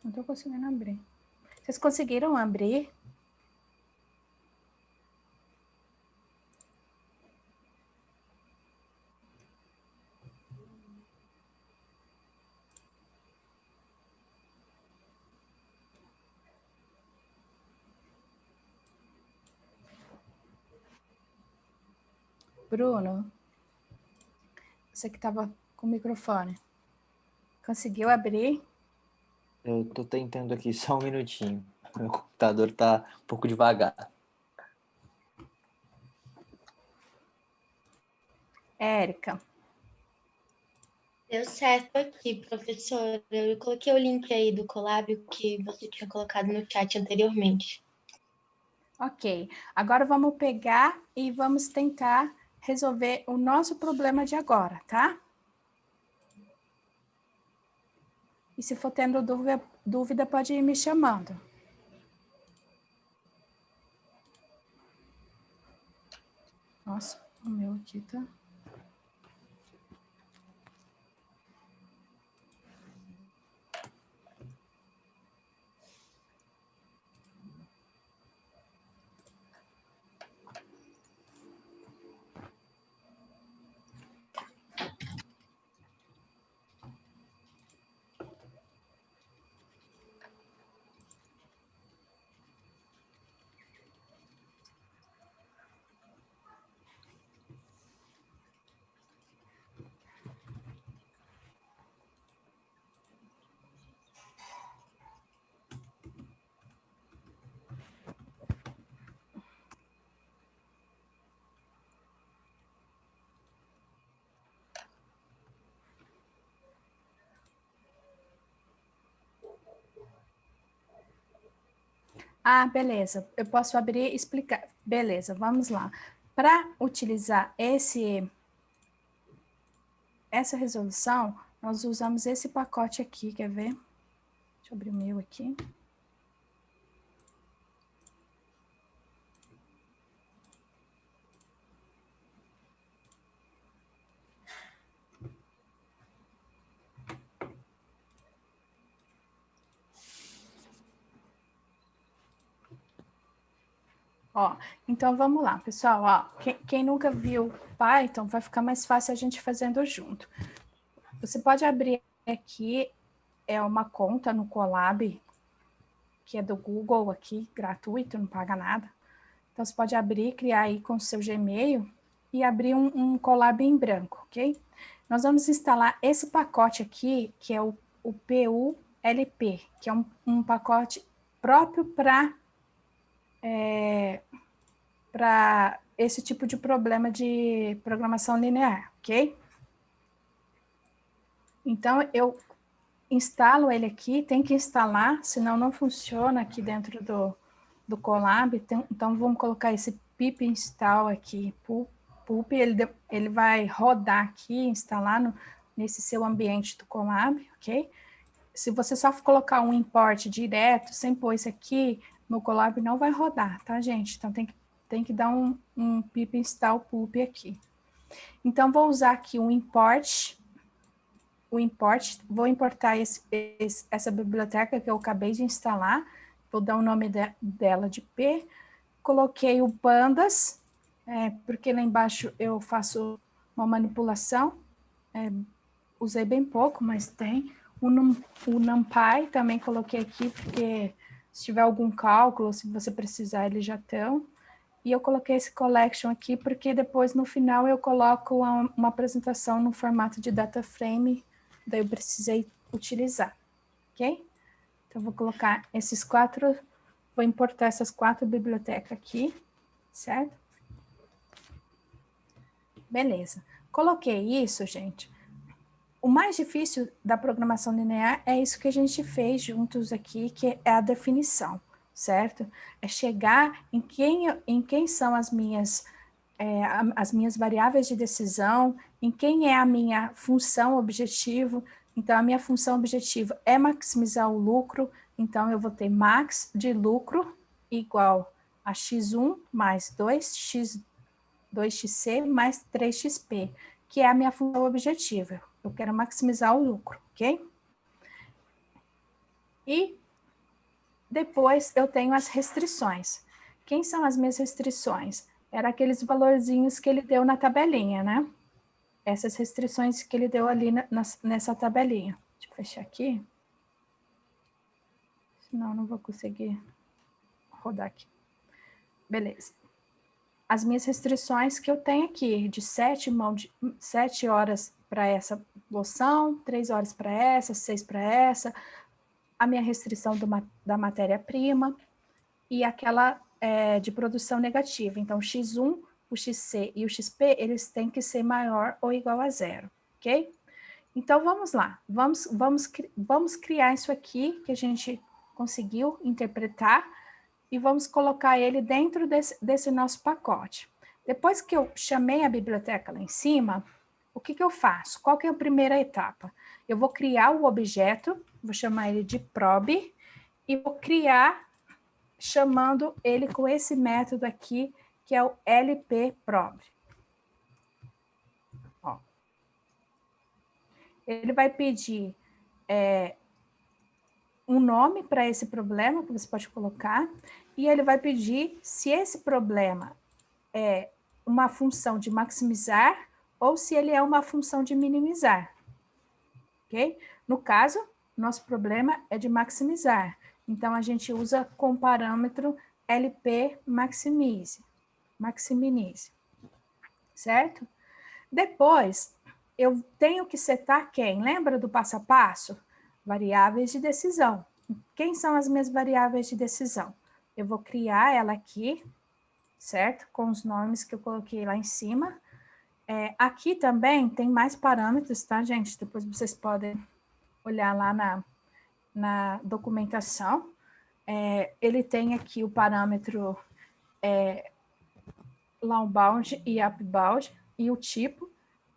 Não estou conseguindo abrir. Vocês conseguiram abrir? Bruno, você que estava com o microfone, conseguiu abrir? Eu tô tentando aqui, só um minutinho. Meu computador tá um pouco devagar. Érica. Deu certo aqui, professora. Eu coloquei o link aí do Colab que você tinha colocado no chat anteriormente. Ok. Agora vamos pegar e vamos tentar resolver o nosso problema de agora, tá? E se for tendo dúvida, pode ir me chamando. Nossa, o meu aqui tá... Ah, beleza. Eu posso abrir e explicar. Beleza, vamos lá. Para utilizar essa resolução, nós usamos esse pacote aqui, quer ver? Deixa eu abrir o meu aqui. Ó, então vamos lá, pessoal. Ó, quem nunca viu Python, vai ficar mais fácil a gente fazendo junto. Você pode abrir aqui, uma conta no Colab, que é do Google aqui, gratuito, não paga nada. Então, você pode abrir, criar aí com o seu Gmail e abrir um Colab em branco, ok? Nós vamos instalar esse pacote aqui, que é o PULP, que é um pacote próprio para esse tipo de problema de programação linear, ok? Então, eu instalo ele aqui, tem que instalar, senão não funciona aqui dentro do Colab. Então, vamos colocar esse pip install aqui, pulp, ele vai rodar aqui, instalar nesse seu ambiente do Colab, ok? Se você só colocar um import direto, sem pôr isso aqui, no Colab não vai rodar, tá, gente? Então, tem que dar um pip install pulp aqui. Então, vou usar aqui um import, vou importar essa biblioteca que eu acabei de instalar, vou dar o nome dela de P, coloquei o pandas, porque lá embaixo eu faço uma manipulação, usei bem pouco, mas tem. O NumPy também coloquei aqui, porque se tiver algum cálculo, se você precisar, eles já estão. E eu coloquei esse collection aqui, porque depois, no final, eu coloco uma apresentação no formato de data frame, daí eu precisei utilizar, ok? Então, vou colocar vou importar essas 4 bibliotecas aqui, certo? Beleza. Coloquei isso, gente. O mais difícil da programação linear é isso que a gente fez juntos aqui, que é a definição, certo? É chegar em quem são as minhas variáveis de decisão, em quem é a minha função objetivo. Então, a minha função objetivo é maximizar o lucro, então eu vou ter max de lucro igual a x1 mais 2xc mais 3xp, que é a minha função objetiva. Eu quero maximizar o lucro, ok? E depois eu tenho as restrições. Quem são as minhas restrições? Era aqueles valorzinhos que ele deu na tabelinha, né? Essas restrições que ele deu ali nessa tabelinha. Deixa eu fechar aqui. Senão não vou conseguir rodar aqui. Beleza. As minhas restrições que eu tenho aqui, de 7 horas para essa loção, 3 horas para essa, 6 para essa, a minha restrição da matéria-prima e aquela de produção negativa. Então, x1, o xc e o xp, eles têm que ser maior ou igual a 0, ok? Então, vamos lá. Vamos criar isso aqui que a gente conseguiu interpretar e vamos colocar ele dentro desse nosso pacote. Depois que eu chamei a biblioteca lá em cima, o que eu faço? Qual que é a primeira etapa? Eu vou criar o objeto, vou chamar ele de probe, e vou criar chamando ele com esse método aqui, que é o lpprobe. Ó. Ele vai pedir um nome para esse problema, que você pode colocar, e ele vai pedir se esse problema é uma função de maximizar ou se ele é uma função de minimizar, ok? No caso, nosso problema é de maximizar, então a gente usa com o parâmetro lp maximize, certo? Depois, eu tenho que setar quem? Lembra do passo a passo? Variáveis de decisão. Quem são as minhas variáveis de decisão? Eu vou criar ela aqui, certo? Com os nomes que eu coloquei lá em cima. Aqui também tem mais parâmetros, tá, gente? Depois vocês podem olhar lá na documentação. ele tem aqui o parâmetro downbound e upbound e o tipo.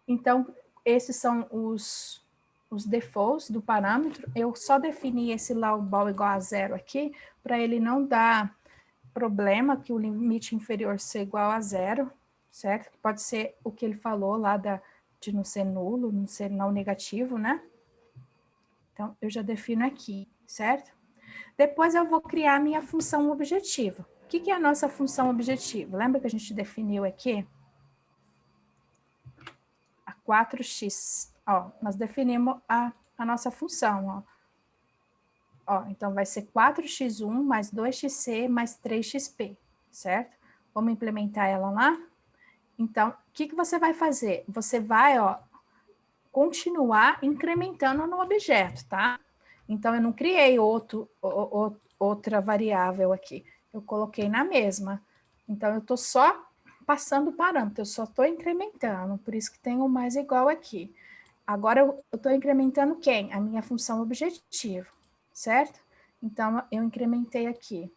Então, esses são os defaults do parâmetro. Eu só defini esse downbound igual a 0 aqui, para ele não dar problema que o limite inferior ser igual a 0, certo? Pode ser o que ele falou lá de não ser nulo, não ser não negativo, né? Então, eu já defino aqui, certo? Depois eu vou criar a minha função objetiva. O que é a nossa função objetiva? Lembra que a gente definiu aqui? A 4x. Ó, nós definimos a nossa função, ó. Então, vai ser 4x1 mais 2xc mais 3xp, certo? Vamos implementar ela lá? Então, o que você vai fazer? Você vai, continuar incrementando no objeto, tá? Então, eu não criei outra variável aqui. Eu coloquei na mesma. Então, eu estou só passando o parâmetro, eu só estou incrementando. Por isso que tem o mais igual aqui. Agora, eu estou incrementando quem? A minha função objetivo, certo? Então, eu incrementei aqui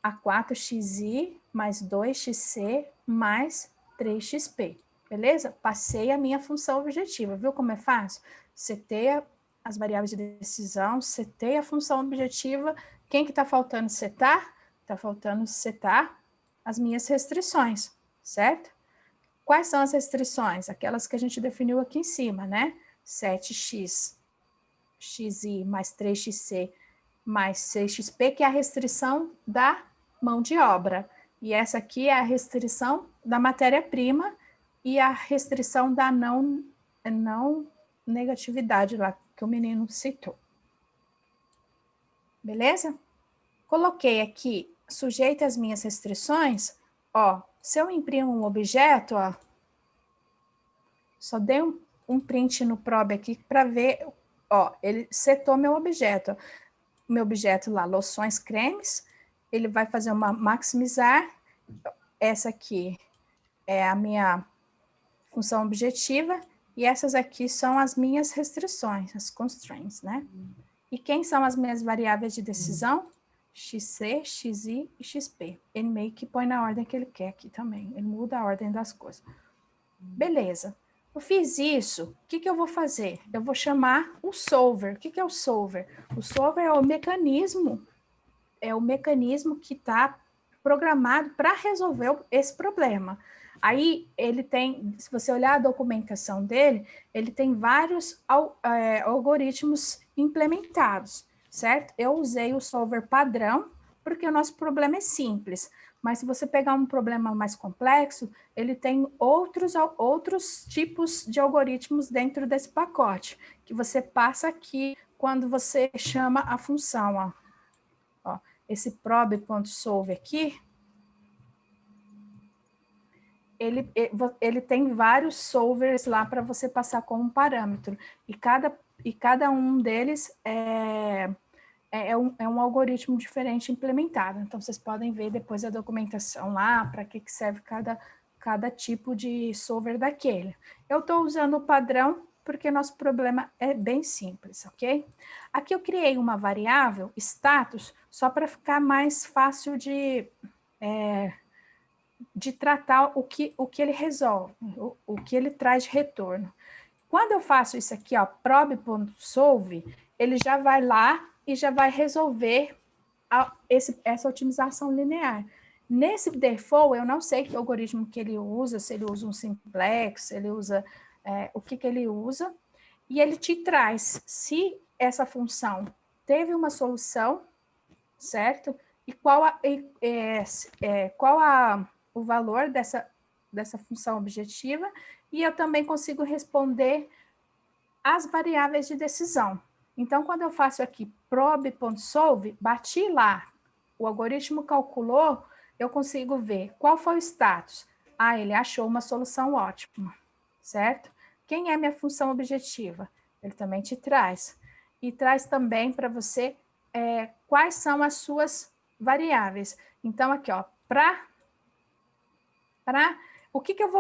a 4xi mais 2xc mais 3xp. Beleza? Passei a minha função objetiva. Viu como é fácil? Setei as variáveis de decisão, setei a função objetiva. Quem que está faltando setar? Está faltando setar as minhas restrições, certo? Quais são as restrições? Aquelas que a gente definiu aqui em cima, né? 7x, xi mais 3xc mais 6xp, que é a restrição da mão de obra. E essa aqui é a restrição da matéria-prima e a restrição da não negatividade lá, que o menino citou. Beleza? Coloquei aqui, sujeito às minhas restrições, se eu imprimo um objeto, só dei um print no probe aqui para ver, ele setou meu objeto. Meu objeto lá, loções, cremes, ele vai fazer uma maximizar. Essa aqui é a minha função objetiva, e essas aqui são as minhas restrições, as constraints, né? E quem são as minhas variáveis de decisão? XC, XI e XP. Ele meio que põe na ordem que ele quer aqui também, ele muda a ordem das coisas. Beleza. Eu fiz isso, o que eu vou fazer? Eu vou chamar o solver. O que é o solver? O solver é o mecanismo que está programado para resolver esse problema. Aí ele tem, se você olhar a documentação dele, ele tem vários algoritmos implementados, certo? Eu usei o solver padrão, porque o nosso problema é simples. Mas se você pegar um problema mais complexo, ele tem outros tipos de algoritmos dentro desse pacote, que você passa aqui quando você chama a função, esse probe.solve aqui, ele tem vários solvers lá para você passar como parâmetro, e cada um deles é um algoritmo diferente implementado. Então, vocês podem ver depois a documentação lá, para que serve cada tipo de solver daquele. Eu estou usando o padrão, porque nosso problema é bem simples, ok? Aqui eu criei uma variável, status, só para ficar mais fácil de tratar o que ele resolve, o que ele traz de retorno. Quando eu faço isso aqui, probe.solve, ele já vai lá e já vai resolver essa otimização linear. Nesse default, eu não sei que algoritmo que ele usa, se ele usa um simplex, se ele usa o que ele usa, e ele te traz se essa função teve uma solução, certo? E qual o valor dessa função objetiva, e eu também consigo responder as variáveis de decisão. Então, quando eu faço aqui probe.solve, bati lá, o algoritmo calculou, eu consigo ver qual foi o status. Ele achou uma solução ótima, certo? Quem é minha função objetiva? Ele também te traz. E traz também para você quais são as suas variáveis. Então, aqui, o que eu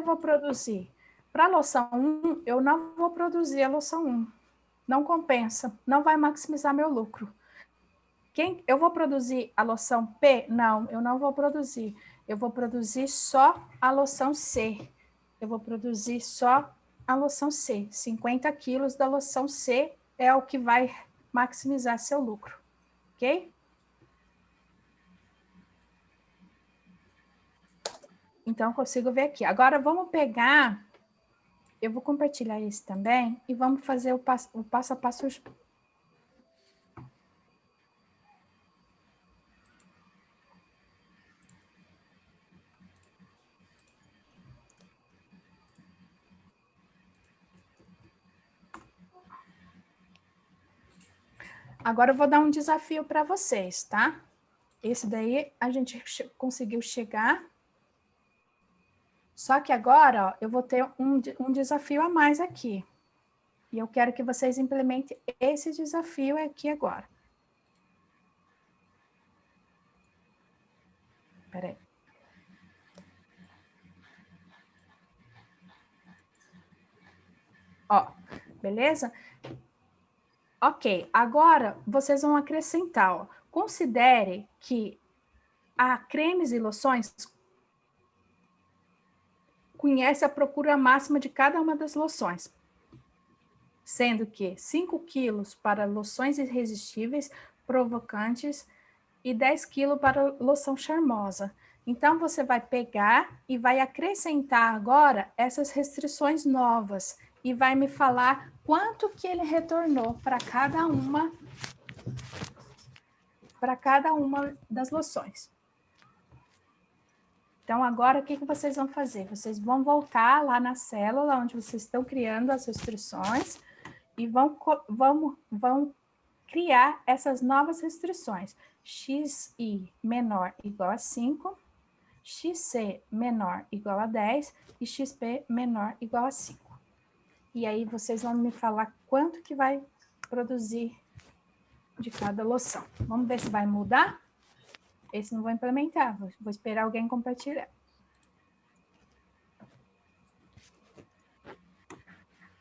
vou produzir? Para a loção 1, eu não vou produzir a loção 1, Não compensa, não vai maximizar meu lucro. Eu vou produzir a loção P? Não, eu não vou produzir. Eu vou produzir só a loção C. Eu vou produzir só a loção C. 50 quilos da loção C é o que vai maximizar seu lucro, ok? Então, consigo ver aqui. Agora, vamos pegar... Eu vou compartilhar esse também e vamos fazer o passo a passo. Agora eu vou dar um desafio para vocês, tá? Esse daí a gente conseguiu chegar. Só que agora, ó, eu vou ter um desafio a mais aqui. E eu quero que vocês implementem esse desafio aqui agora. Espera aí. Ó, beleza? Ok, agora vocês vão acrescentar, ó. Considere que a cremes e loções conhece a procura máxima de cada uma das loções, sendo que 5 quilos para loções irresistíveis, provocantes, e 10 quilos para loção charmosa. Então, você vai pegar e vai acrescentar agora essas restrições novas e vai me falar quanto que ele retornou para cada uma das loções. Então, agora, o que vocês vão fazer? Vocês vão voltar lá na célula onde vocês estão criando as restrições e vão criar essas novas restrições. XI menor igual a 5, XC menor igual a 10 e XP menor igual a 5. E aí, vocês vão me falar quanto que vai produzir de cada loção. Vamos ver se vai mudar? Esse não vou implementar, vou esperar alguém compartilhar.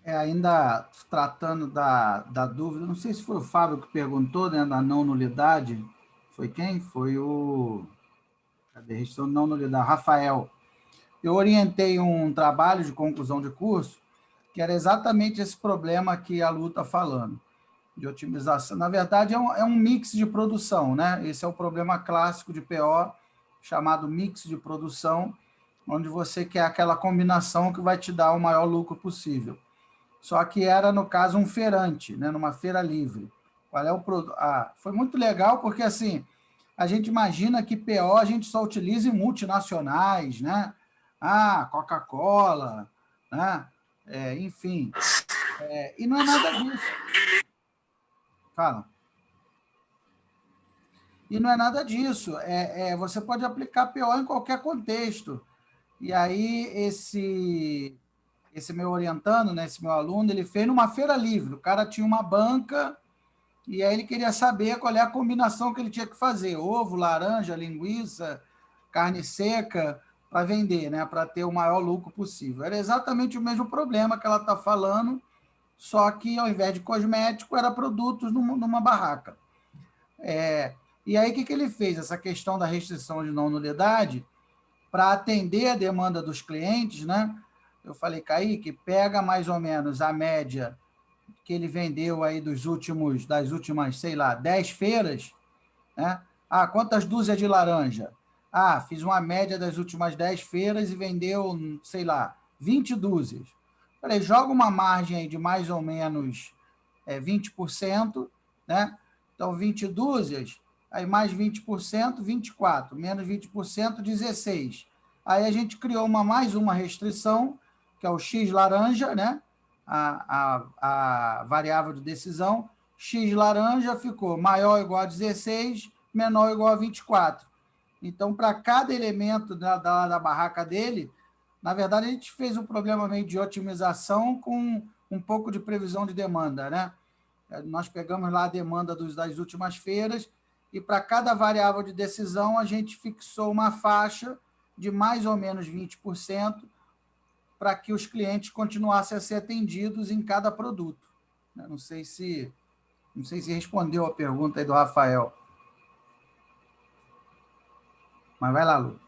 Ainda tratando da dúvida, não sei se foi o Fábio que perguntou, né, da não nulidade. Foi quem? Foi o... Cadê? Restrição de não nulidade. Rafael. Eu orientei um trabalho de conclusão de curso que era exatamente esse problema que a Lu está falando, de otimização. Na verdade, é um mix de produção, né? Esse é o problema clássico de PO, chamado mix de produção, onde você quer aquela combinação que vai te dar o maior lucro possível. Só que era, no caso, um feirante, né? Numa feira livre. Qual é o produto? Foi muito legal, porque assim, a gente imagina que PO a gente só utiliza em multinacionais, né? Coca-Cola, né? Enfim. E não é nada disso. Fala. E não é nada disso. Você pode aplicar PO em qualquer contexto. E aí, esse meu orientando, né, esse meu aluno, ele fez numa feira livre. O cara tinha uma banca e aí ele queria saber qual é a combinação que ele tinha que fazer. Ovo, laranja, linguiça, carne seca, para vender, né, para ter o maior lucro possível. Era exatamente o mesmo problema que ela está falando, só que, ao invés de cosmético, era produtos numa barraca. E aí, o que ele fez? Essa questão da restrição de não nulidade, para atender a demanda dos clientes, né? Eu falei, Kaique, pega mais ou menos a média que ele vendeu aí das últimas, sei lá, 10 feiras, né? Quantas dúzias de laranja? Fiz uma média das últimas 10 feiras e vendeu, sei lá, 20 dúzias. Falei, joga uma margem aí de mais ou menos 20%, né? Então, 20 dúzias, aí mais 20%, 24, menos 20%, 16. Aí a gente criou mais uma restrição, que é o X laranja, né? A variável de decisão. X laranja ficou maior ou igual a 16, menor ou igual a 24. Então, para cada elemento da barraca dele, na verdade, a gente fez um problema meio de otimização com um pouco de previsão de demanda, né? Nós pegamos lá a demanda das últimas feiras e para cada variável de decisão a gente fixou uma faixa de mais ou menos 20% para que os clientes continuassem a ser atendidos em cada produto. né? Não sei se respondeu a pergunta aí do Rafael. Mas vai lá, Lu.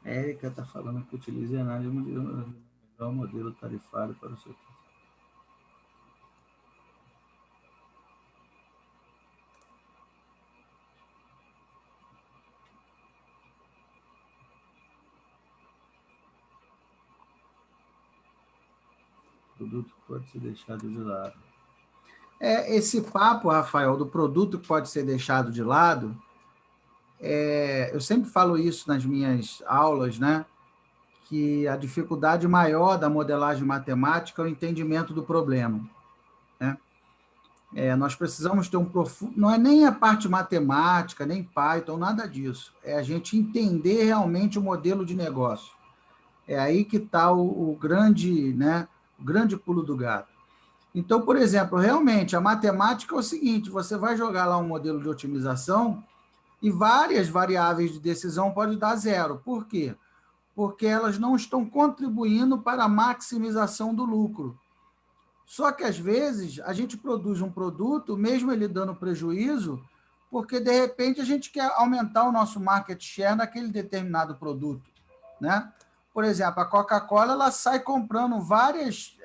A Érica está falando que utilize análise de melhor modelo tarifário para o seu produto que pode ser deixado de lado. Esse papo, Rafael, do produto que pode ser deixado de lado, eu sempre falo isso nas minhas aulas, né? Que a dificuldade maior da modelagem matemática é o entendimento do problema, né? Nós precisamos ter um profundo... Não é nem a parte matemática, nem Python, nada disso. É a gente entender realmente o modelo de negócio. É aí que está o grande, né, o grande pulo do gato. Então, por exemplo, realmente, a matemática é o seguinte, você vai jogar lá um modelo de otimização e várias variáveis de decisão podem dar zero. Por quê? Porque elas não estão contribuindo para a maximização do lucro. Só que, às vezes, a gente produz um produto, mesmo ele dando prejuízo, porque, de repente, a gente quer aumentar o nosso market share naquele determinado produto, né? Por exemplo, a Coca-Cola ela sai comprando várias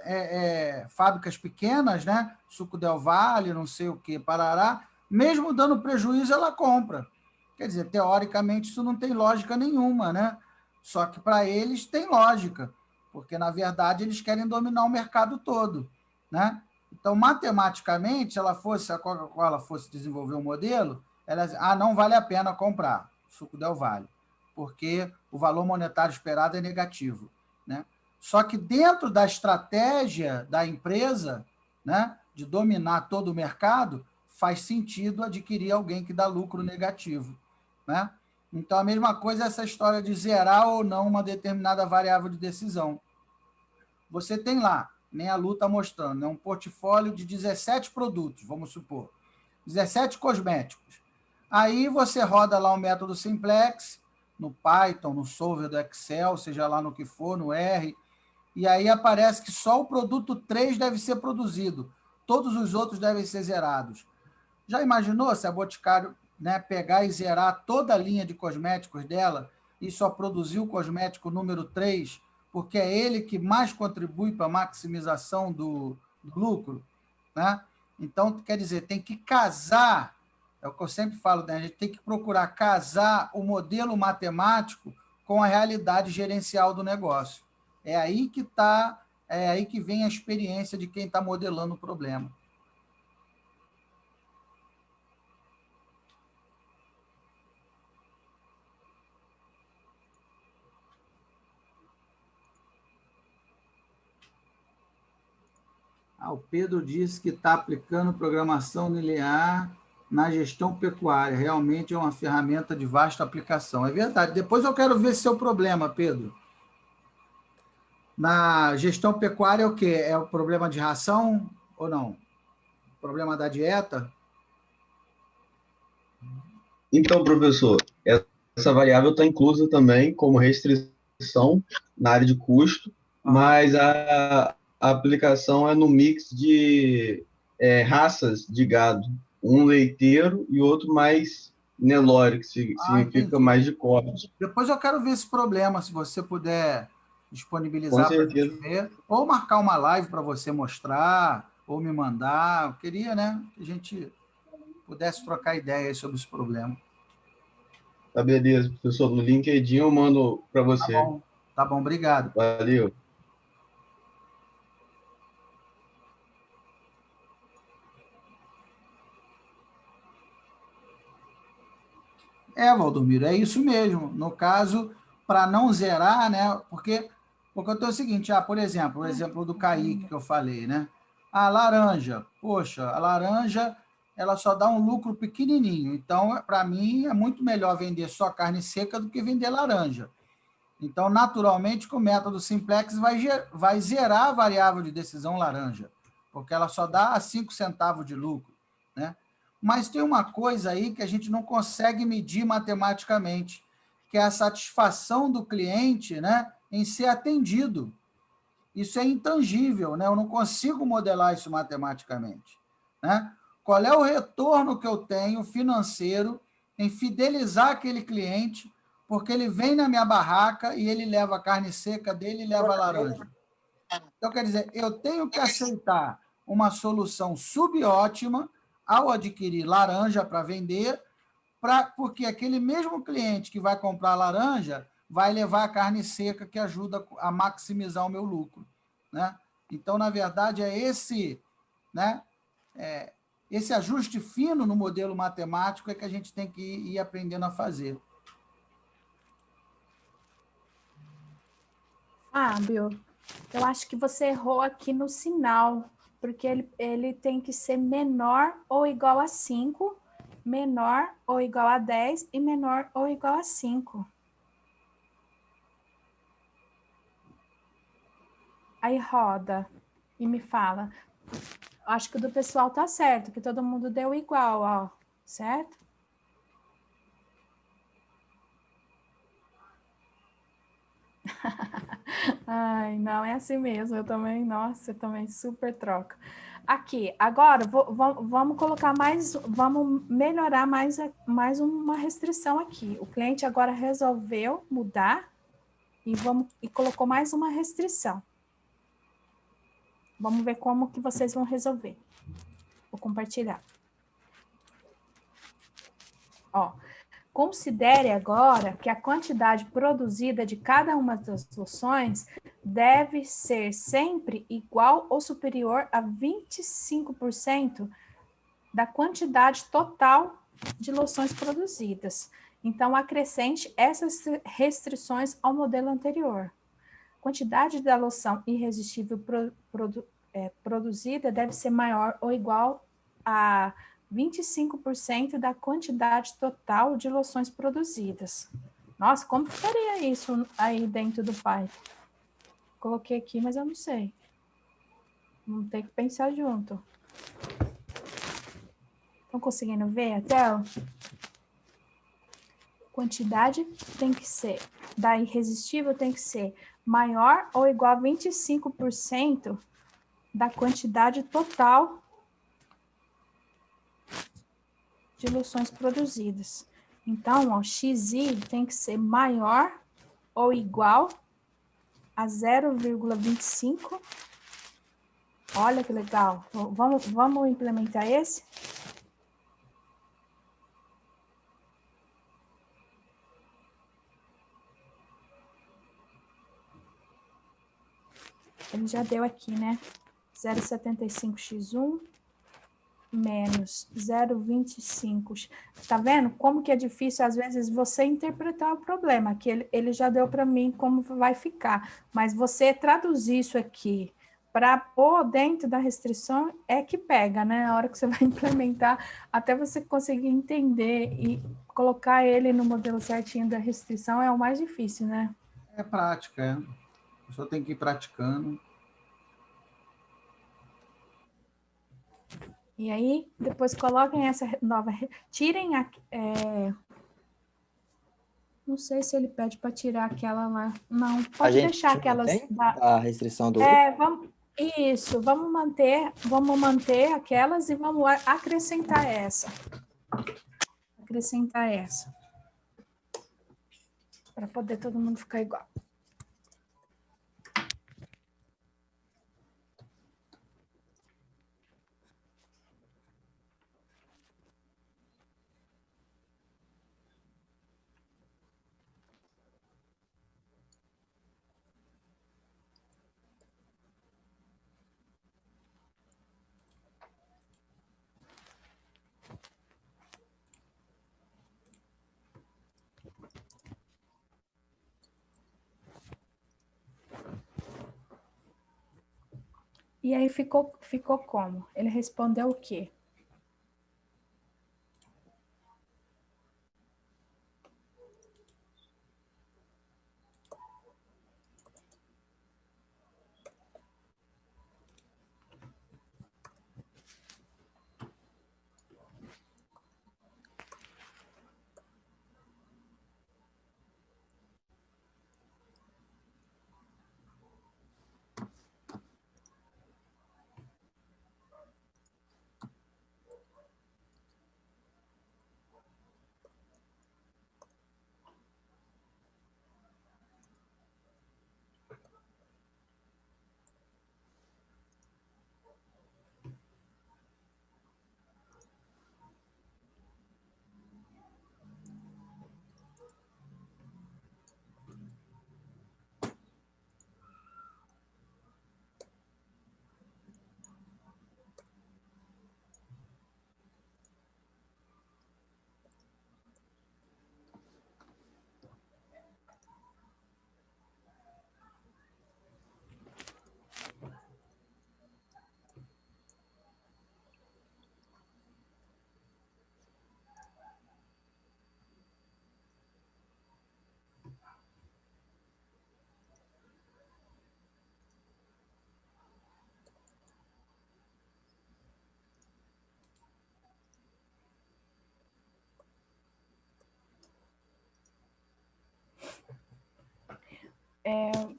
fábricas pequenas, né? Suco Del Valle, não sei o que, Parará, mesmo dando prejuízo, ela compra. Quer dizer, teoricamente, isso não tem lógica nenhuma, né? Só que para eles tem lógica, porque, na verdade, eles querem dominar o mercado todo, né? Então, matematicamente, se a Coca-Cola fosse desenvolver um modelo, ela não vale a pena comprar Suco Del Valle, porque o valor monetário esperado é negativo, né? Só que dentro da estratégia da empresa, né, de dominar todo o mercado, faz sentido adquirir alguém que dá lucro negativo, né? Então, a mesma coisa é essa história de zerar ou não uma determinada variável de decisão. Você tem lá, nem a Lu está mostrando, né, um portfólio de 17 produtos, vamos supor, 17 cosméticos. Aí você roda lá o método Simplex, no Python, no solver do Excel, seja lá no que for, no R, e aí aparece que só o produto 3 deve ser produzido, todos os outros devem ser zerados. Já imaginou se a Boticário, né, pegar e zerar toda a linha de cosméticos dela e só produzir o cosmético número 3, porque é ele que mais contribui para a maximização do lucro, né? Então, quer dizer, tem que casar, é o que eu sempre falo, né? A gente tem que procurar casar o modelo matemático com a realidade gerencial do negócio. É aí que vem a experiência de quem está modelando o problema. O Pedro disse que está aplicando programação linear na gestão pecuária. Realmente é uma ferramenta de vasta aplicação. É verdade. Depois eu quero ver seu problema, Pedro. Na gestão pecuária é o quê? É o problema de ração ou não? Problema da dieta? Então, professor, essa variável está inclusa também como restrição na área de custo, mas a aplicação é no mix de raças de gado, um leiteiro e outro mais Nelore, que significa mais de corte. Depois eu quero ver esse problema, se você puder disponibilizar para a gente ver, ou marcar uma live para você mostrar, ou me mandar. Eu queria, né, que a gente pudesse trocar ideias sobre esse problema. Tá, beleza, professor. No LinkedIn eu mando para você. Tá bom, obrigado. Valeu. Valdomiro, é isso mesmo. No caso, para não zerar, né? Porque Porque eu tenho o seguinte, por exemplo, o exemplo do Kaique que eu falei, né? A laranja, poxa, a laranja ela só dá um lucro pequenininho. Então, para mim, é muito melhor vender só carne seca do que vender laranja. Então, naturalmente, com o método simplex vai zerar a variável de decisão laranja, porque ela só dá 5 centavos de lucro, né? Mas tem uma coisa aí que a gente não consegue medir matematicamente, que é a satisfação do cliente, né, em ser atendido. Isso é intangível, né? Eu não consigo modelar isso matematicamente, né? Qual é o retorno que eu tenho financeiro em fidelizar aquele cliente, porque ele vem na minha barraca e ele leva a carne seca dele e leva a laranja? Então, quer dizer, eu tenho que aceitar uma solução subótima ao adquirir laranja para vender, porque aquele mesmo cliente que vai comprar laranja vai levar a carne seca que ajuda a maximizar o meu lucro, né? Então, na verdade, é esse, né, esse ajuste fino no modelo matemático é que a gente tem que ir aprendendo a fazer. Fábio, eu acho que você errou aqui no sinal, porque ele tem que ser menor ou igual a 5, menor ou igual a 10 e menor ou igual a 5. Aí roda e me fala. Acho que o do pessoal tá certo, que todo mundo deu igual, ó, certo? Ai, não, é assim mesmo, eu também, nossa, eu também super troco. Aqui, agora, vamos colocar mais, vamos melhorar mais uma restrição aqui. O cliente agora resolveu mudar e colocou mais uma restrição. Vamos ver como que vocês vão resolver. Vou compartilhar. Ó, considere agora que a quantidade produzida de cada uma das loções deve ser sempre igual ou superior a 25% da quantidade total de loções produzidas. Então, acrescente essas restrições ao modelo anterior. A quantidade da loção irresistível produzida deve ser maior ou igual a 25% da quantidade total de loções produzidas. Nossa, como ficaria isso aí dentro do Python? Coloquei aqui, mas eu não sei. Vamos ter que pensar junto. Estão conseguindo ver a tela? Quantidade tem que ser, da irresistível tem que ser maior ou igual a 25% da quantidade total de loções produzidas. Então, ó, XI tem que ser maior ou igual a 0,25. Olha que legal. Vamos implementar esse? Ele já deu aqui, né? 0,75x1 menos 0,25. Tá vendo como que é difícil, às vezes, você interpretar o problema, que ele já deu para mim como vai ficar. Mas você traduzir isso aqui para pôr dentro da restrição é que pega, né? A hora que você vai implementar, até você conseguir entender e colocar ele no modelo certinho da restrição é o mais difícil, né? É prática, é. A pessoa tem que ir praticando. E aí, depois coloquem essa nova... Tirem a... Não sei se ele pede para tirar aquela lá. Não, pode deixar aquelas... A restrição do... Isso, vamos manter aquelas e vamos acrescentar essa. Acrescentar essa. Para poder todo mundo ficar igual. E aí ficou como? Ele respondeu o quê?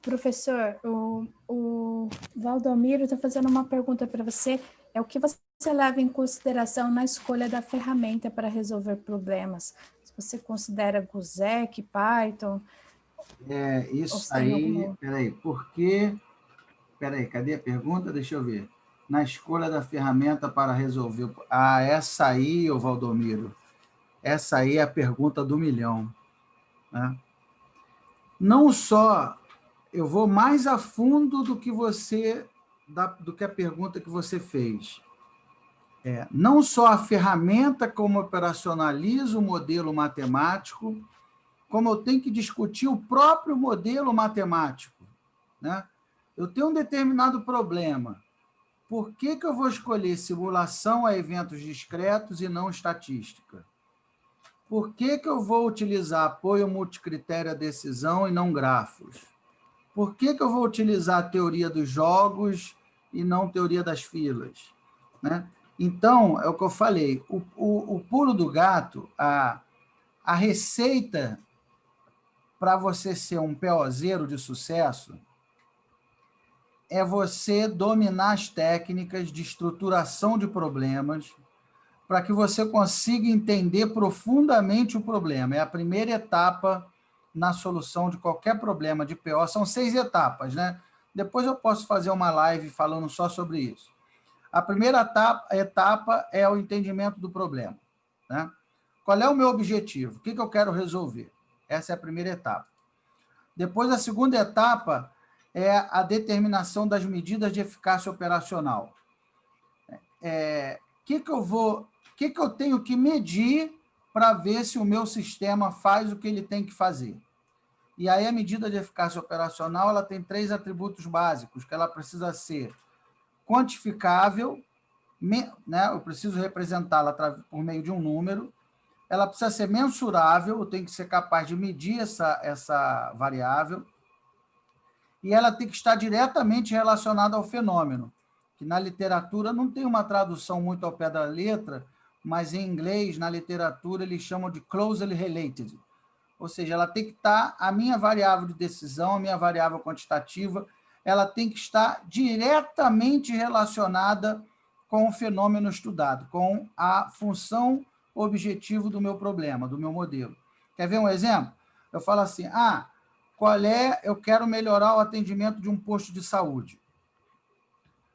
Professor, o Valdomiro está fazendo uma pergunta para você. É o que você leva em consideração na escolha da ferramenta para resolver problemas? Se você considera GUSEC, Python? Isso aí, peraí, cadê a pergunta? Deixa eu ver. Na escolha da ferramenta para resolver... essa aí, ô Valdomiro, essa aí é a pergunta do milhão, né? Não só... Eu vou mais a fundo do que a pergunta que você fez. Não só a ferramenta como operacionaliza o modelo matemático, como eu tenho que discutir o próprio modelo matemático, né? Eu tenho um determinado problema. Por que eu vou escolher simulação a eventos discretos e não estatística? Por que eu vou utilizar apoio multicritério à decisão e não grafos? Por que eu vou utilizar a teoria dos jogos e não teoria das filas, né? Então, é o que eu falei, o pulo do gato, a receita para você ser um POzeiro de sucesso é você dominar as técnicas de estruturação de problemas para que você consiga entender profundamente o problema. É a primeira etapa na solução de qualquer problema de PO. São 6 etapas, né? Depois eu posso fazer uma live falando só sobre isso. A primeira etapa é o entendimento do problema, né? Qual é o meu objetivo? O que eu quero resolver? Essa é a primeira etapa. Depois, a segunda etapa é a determinação das medidas de eficácia operacional. O que eu tenho que medir para ver se o meu sistema faz o que ele tem que fazer? E aí a medida de eficácia operacional ela tem 3 atributos básicos, que ela precisa ser quantificável, né? Eu preciso representá-la por meio de um número, ela precisa ser mensurável, eu tenho que ser capaz de medir essa variável, e ela tem que estar diretamente relacionada ao fenômeno, que na literatura não tem uma tradução muito ao pé da letra, mas em inglês, na literatura, eles chamam de closely related. Ou seja, ela tem que estar, a minha variável de decisão, a minha variável quantitativa, ela tem que estar diretamente relacionada com o fenômeno estudado, com a função objetivo do meu problema, do meu modelo. Quer ver um exemplo? Eu falo assim, eu quero melhorar o atendimento de um posto de saúde.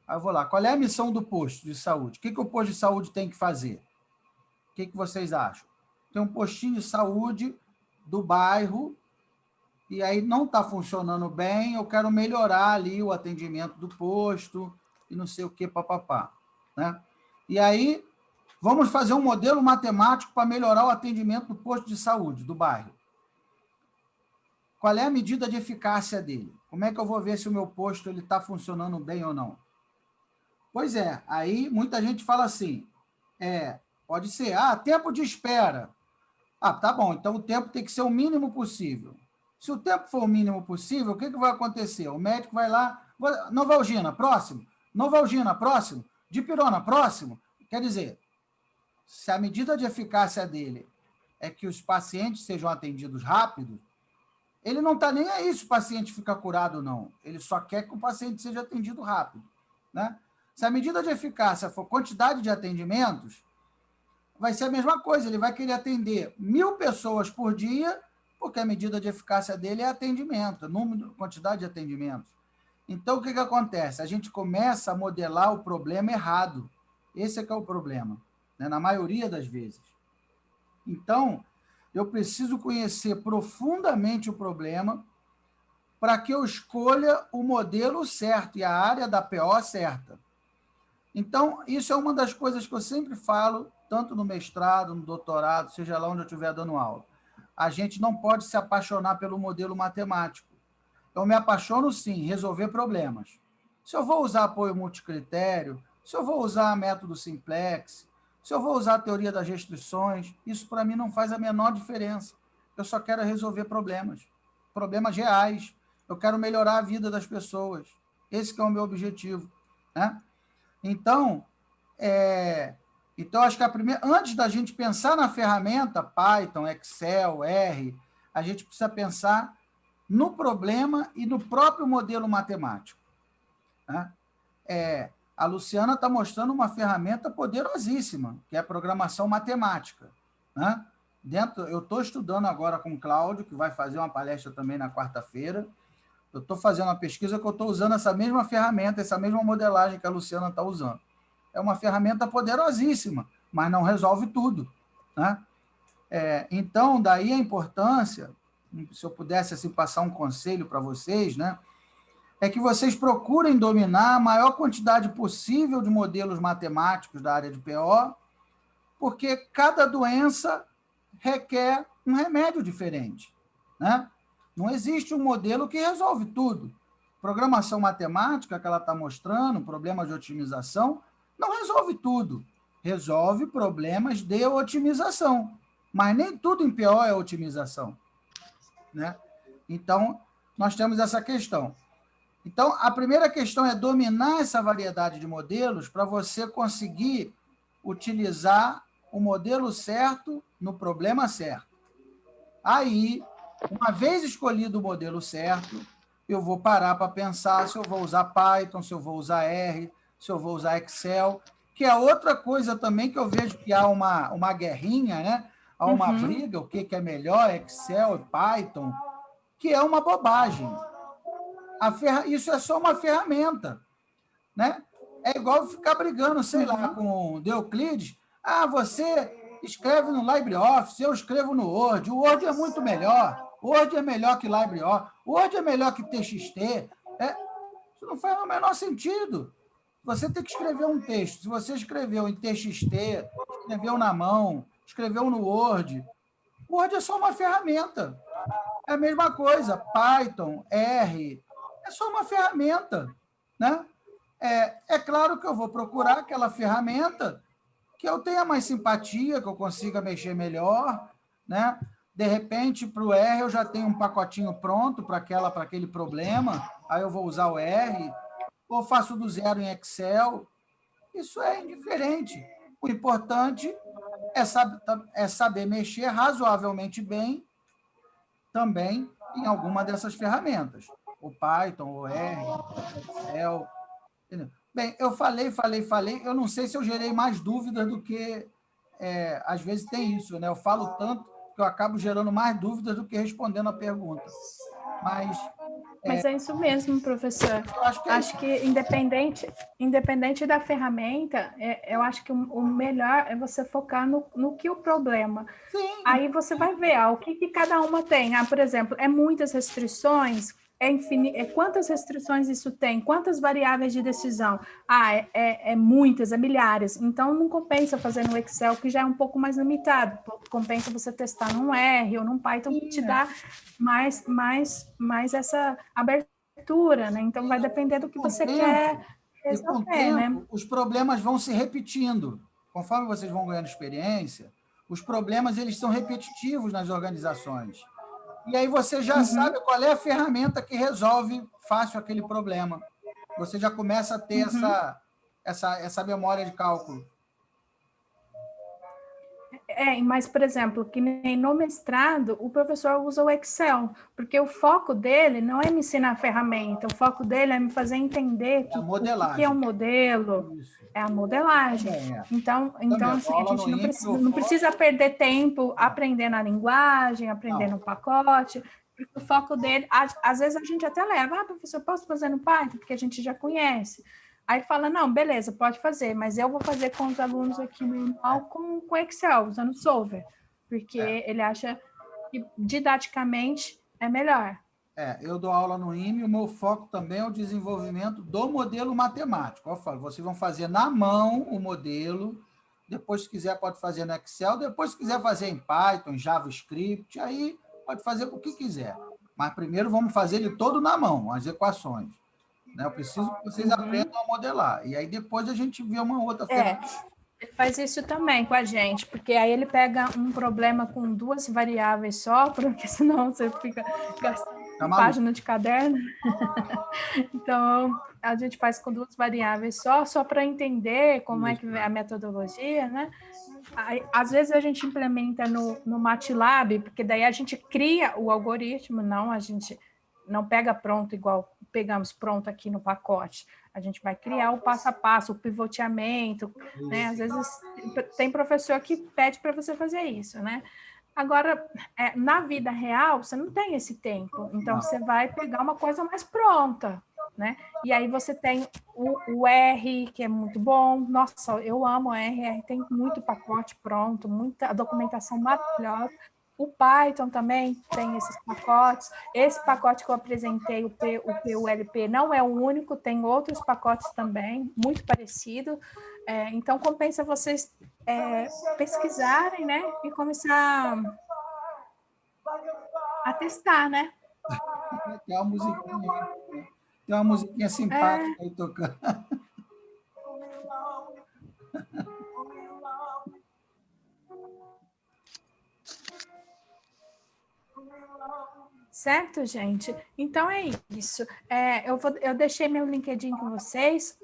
Aí eu vou lá, qual é a missão do posto de saúde? O que o posto de saúde tem que fazer? O que vocês acham? Tem um postinho de saúde do bairro, e aí não está funcionando bem, eu quero melhorar ali o atendimento do posto, e não sei o que, papapá, né? E aí, vamos fazer um modelo matemático para melhorar o atendimento do posto de saúde do bairro. Qual é a medida de eficácia dele? Como é que eu vou ver se o meu posto está funcionando bem ou não? Pois é, aí muita gente fala assim, pode ser, tempo de espera. Tá bom, então o tempo tem que ser o mínimo possível. Se o tempo for o mínimo possível, o que vai acontecer? O médico vai lá, Novalgina, próximo. Novalgina, próximo. Dipirona, próximo. Quer dizer, se a medida de eficácia dele é que os pacientes sejam atendidos rápido, ele não está nem aí se o paciente fica curado ou não. Ele só quer que o paciente seja atendido rápido, né? Se a medida de eficácia for quantidade de atendimentos, vai ser a mesma coisa. Ele vai querer atender 1.000 pessoas por dia, porque a medida de eficácia dele é atendimento, quantidade de atendimentos. Então, o que acontece? A gente começa a modelar o problema errado. Esse é que é o problema, né? Na maioria das vezes. Então, eu preciso conhecer profundamente o problema para que eu escolha o modelo certo e a área da PO certa. Então, isso é uma das coisas que eu sempre falo, tanto no mestrado, no doutorado, seja lá onde eu estiver dando aula. A gente não pode se apaixonar pelo modelo matemático. Eu me apaixono, sim, em resolver problemas. Se eu vou usar apoio multicritério, se eu vou usar método simplex, se eu vou usar a teoria das restrições, isso para mim não faz a menor diferença. Eu só quero resolver problemas reais. Eu quero melhorar a vida das pessoas. Esse que é o meu objetivo, né? Então, acho que antes da gente pensar na ferramenta Python, Excel, R, a gente precisa pensar no problema e no próprio modelo matemático, né? A Luciana está mostrando uma ferramenta poderosíssima, que é a programação matemática, né? Eu estou estudando agora com o Cláudio, que vai fazer uma palestra também na quarta-feira. Eu estou fazendo uma pesquisa que eu estou usando essa mesma ferramenta, essa mesma modelagem que a Luciana está usando. É uma ferramenta poderosíssima, mas não resolve tudo, né? Então, daí a importância, se eu pudesse assim, passar um conselho para vocês, né, é que vocês procurem dominar a maior quantidade possível de modelos matemáticos da área de PO, porque cada doença requer um remédio diferente, né? Não existe um modelo que resolve tudo. Programação matemática, que ela está mostrando, problemas de otimização, não resolve tudo. Resolve problemas de otimização. Mas nem tudo em PO é otimização, né? Então, nós temos essa questão. Então, a primeira questão é dominar essa variedade de modelos para você conseguir utilizar o modelo certo no problema certo. Aí, uma vez escolhido o modelo certo, eu vou parar para pensar se eu vou usar Python, se eu vou usar R, se eu vou usar Excel, que é outra coisa também que eu vejo que há uma guerrinha, né? Há uma briga, o que é melhor, Excel e Python, que é uma bobagem. Isso é só uma ferramenta, né? É igual ficar brigando, sei lá, com o Euclides. Você escreve no LibreOffice, eu escrevo no Word. O Word é muito melhor. O Word é melhor que LibreOffice. O Word é melhor que TXT. Isso não faz o menor sentido. Você tem que escrever um texto. Se você escreveu em TXT, escreveu na mão, escreveu no Word, o Word é só uma ferramenta. É a mesma coisa. Python, R, é só uma ferramenta, né? É claro que eu vou procurar aquela ferramenta que eu tenha mais simpatia, que eu consiga mexer melhor, né? De repente, para o R, eu já tenho um pacotinho pronto para aquele problema, aí eu vou usar o R, ou faço do zero em Excel. Isso é indiferente. O importante é saber mexer razoavelmente bem também em alguma dessas ferramentas. O Python, o R, o Excel. Entendeu? Bem, eu falei, eu não sei se eu gerei mais dúvidas do que... às vezes tem isso, né? Eu falo tanto que eu acabo gerando mais dúvidas do que respondendo a pergunta. Mas é isso mesmo, professor. Acho que independente da ferramenta, eu acho que o melhor é você focar no que o problema. Sim. Aí você vai ver o que cada uma tem. Por exemplo, muitas restrições, quantas restrições isso tem? Quantas variáveis de decisão? Muitas, milhares. Então, não compensa fazer no Excel, que já é um pouco mais limitado. Compensa você testar num R ou num Python, que te dá mais essa abertura, né? Então, vai depender do que você quer E com o tempo, os problemas vão se repetindo. Conforme vocês vão ganhando experiência, os problemas eles são repetitivos nas organizações. E aí você já sabe qual é a ferramenta que resolve fácil aquele problema. Você já começa a ter essa memória de cálculo. Mas, por exemplo, que nem no mestrado, o professor usa o Excel, porque o foco dele não é me ensinar a ferramenta, o foco dele é me fazer entender o que é um modelo, é a modelagem. Então assim, a gente não precisa perder tempo aprendendo a linguagem, aprendendo o pacote, porque o foco dele, às vezes a gente até leva, professor, posso fazer no Python? Porque a gente já conhece. Aí fala, não, beleza, pode fazer, mas eu vou fazer com os alunos aqui normal com Excel, usando Solver, porque ele acha que didaticamente é melhor. Eu dou aula no IME, o meu foco também é o desenvolvimento do modelo matemático. Eu falo, vocês vão fazer na mão o modelo, depois, se quiser, pode fazer no Excel, depois, se quiser fazer em Python, JavaScript, aí pode fazer o que quiser. Mas primeiro vamos fazer ele todo na mão, as equações. Eu preciso que vocês aprendam a modelar. E aí depois a gente vê uma outra ferramenta. Ele faz isso também com a gente, porque aí ele pega um problema com 2 variáveis só, porque senão você fica gastando página de caderno. Então, a gente faz com 2 variáveis só para entender como é que é a metodologia, né? Aí, às vezes a gente implementa no MATLAB, porque daí a gente cria o algoritmo, a gente não pega pronto igual pegamos pronto aqui no pacote. A gente vai criar o passo a passo, o pivoteamento, né? Às vezes tem professor que pede para você fazer isso, né? Agora, na vida real, você não tem esse tempo, então você vai pegar uma coisa mais pronta, né? E aí você tem o R, que é muito bom. Nossa, eu amo o R tem muito pacote pronto, muita documentação maravilhosa. O Python também tem esses pacotes. Esse pacote que eu apresentei, o PULP, não é o único, tem outros pacotes também, muito parecido. Então, compensa vocês pesquisarem, né? E começar a testar, né? Tem uma musiquinha simpática aí tocando. Certo, gente? Então é isso. Eu deixei meu LinkedIn com vocês.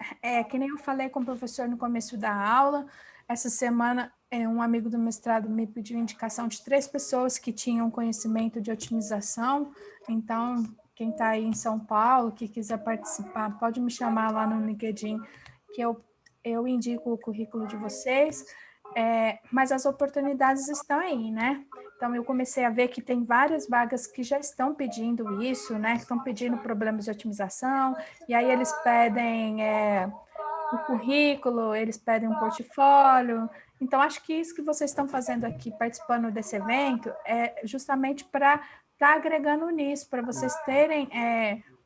Que nem eu falei com o professor no começo da aula. Essa semana, um amigo do mestrado me pediu indicação de 3 pessoas que tinham conhecimento de otimização. Então, quem está aí em São Paulo, que quiser participar, pode me chamar lá no LinkedIn, que eu indico o currículo de vocês. Mas as oportunidades estão aí, né? Então, eu comecei a ver que tem várias vagas que já estão pedindo isso, né? Que estão pedindo problemas de otimização, e aí eles pedem o currículo, eles pedem um portfólio. Então, acho que isso que vocês estão fazendo aqui, participando desse evento, é justamente para estar agregando nisso, para vocês terem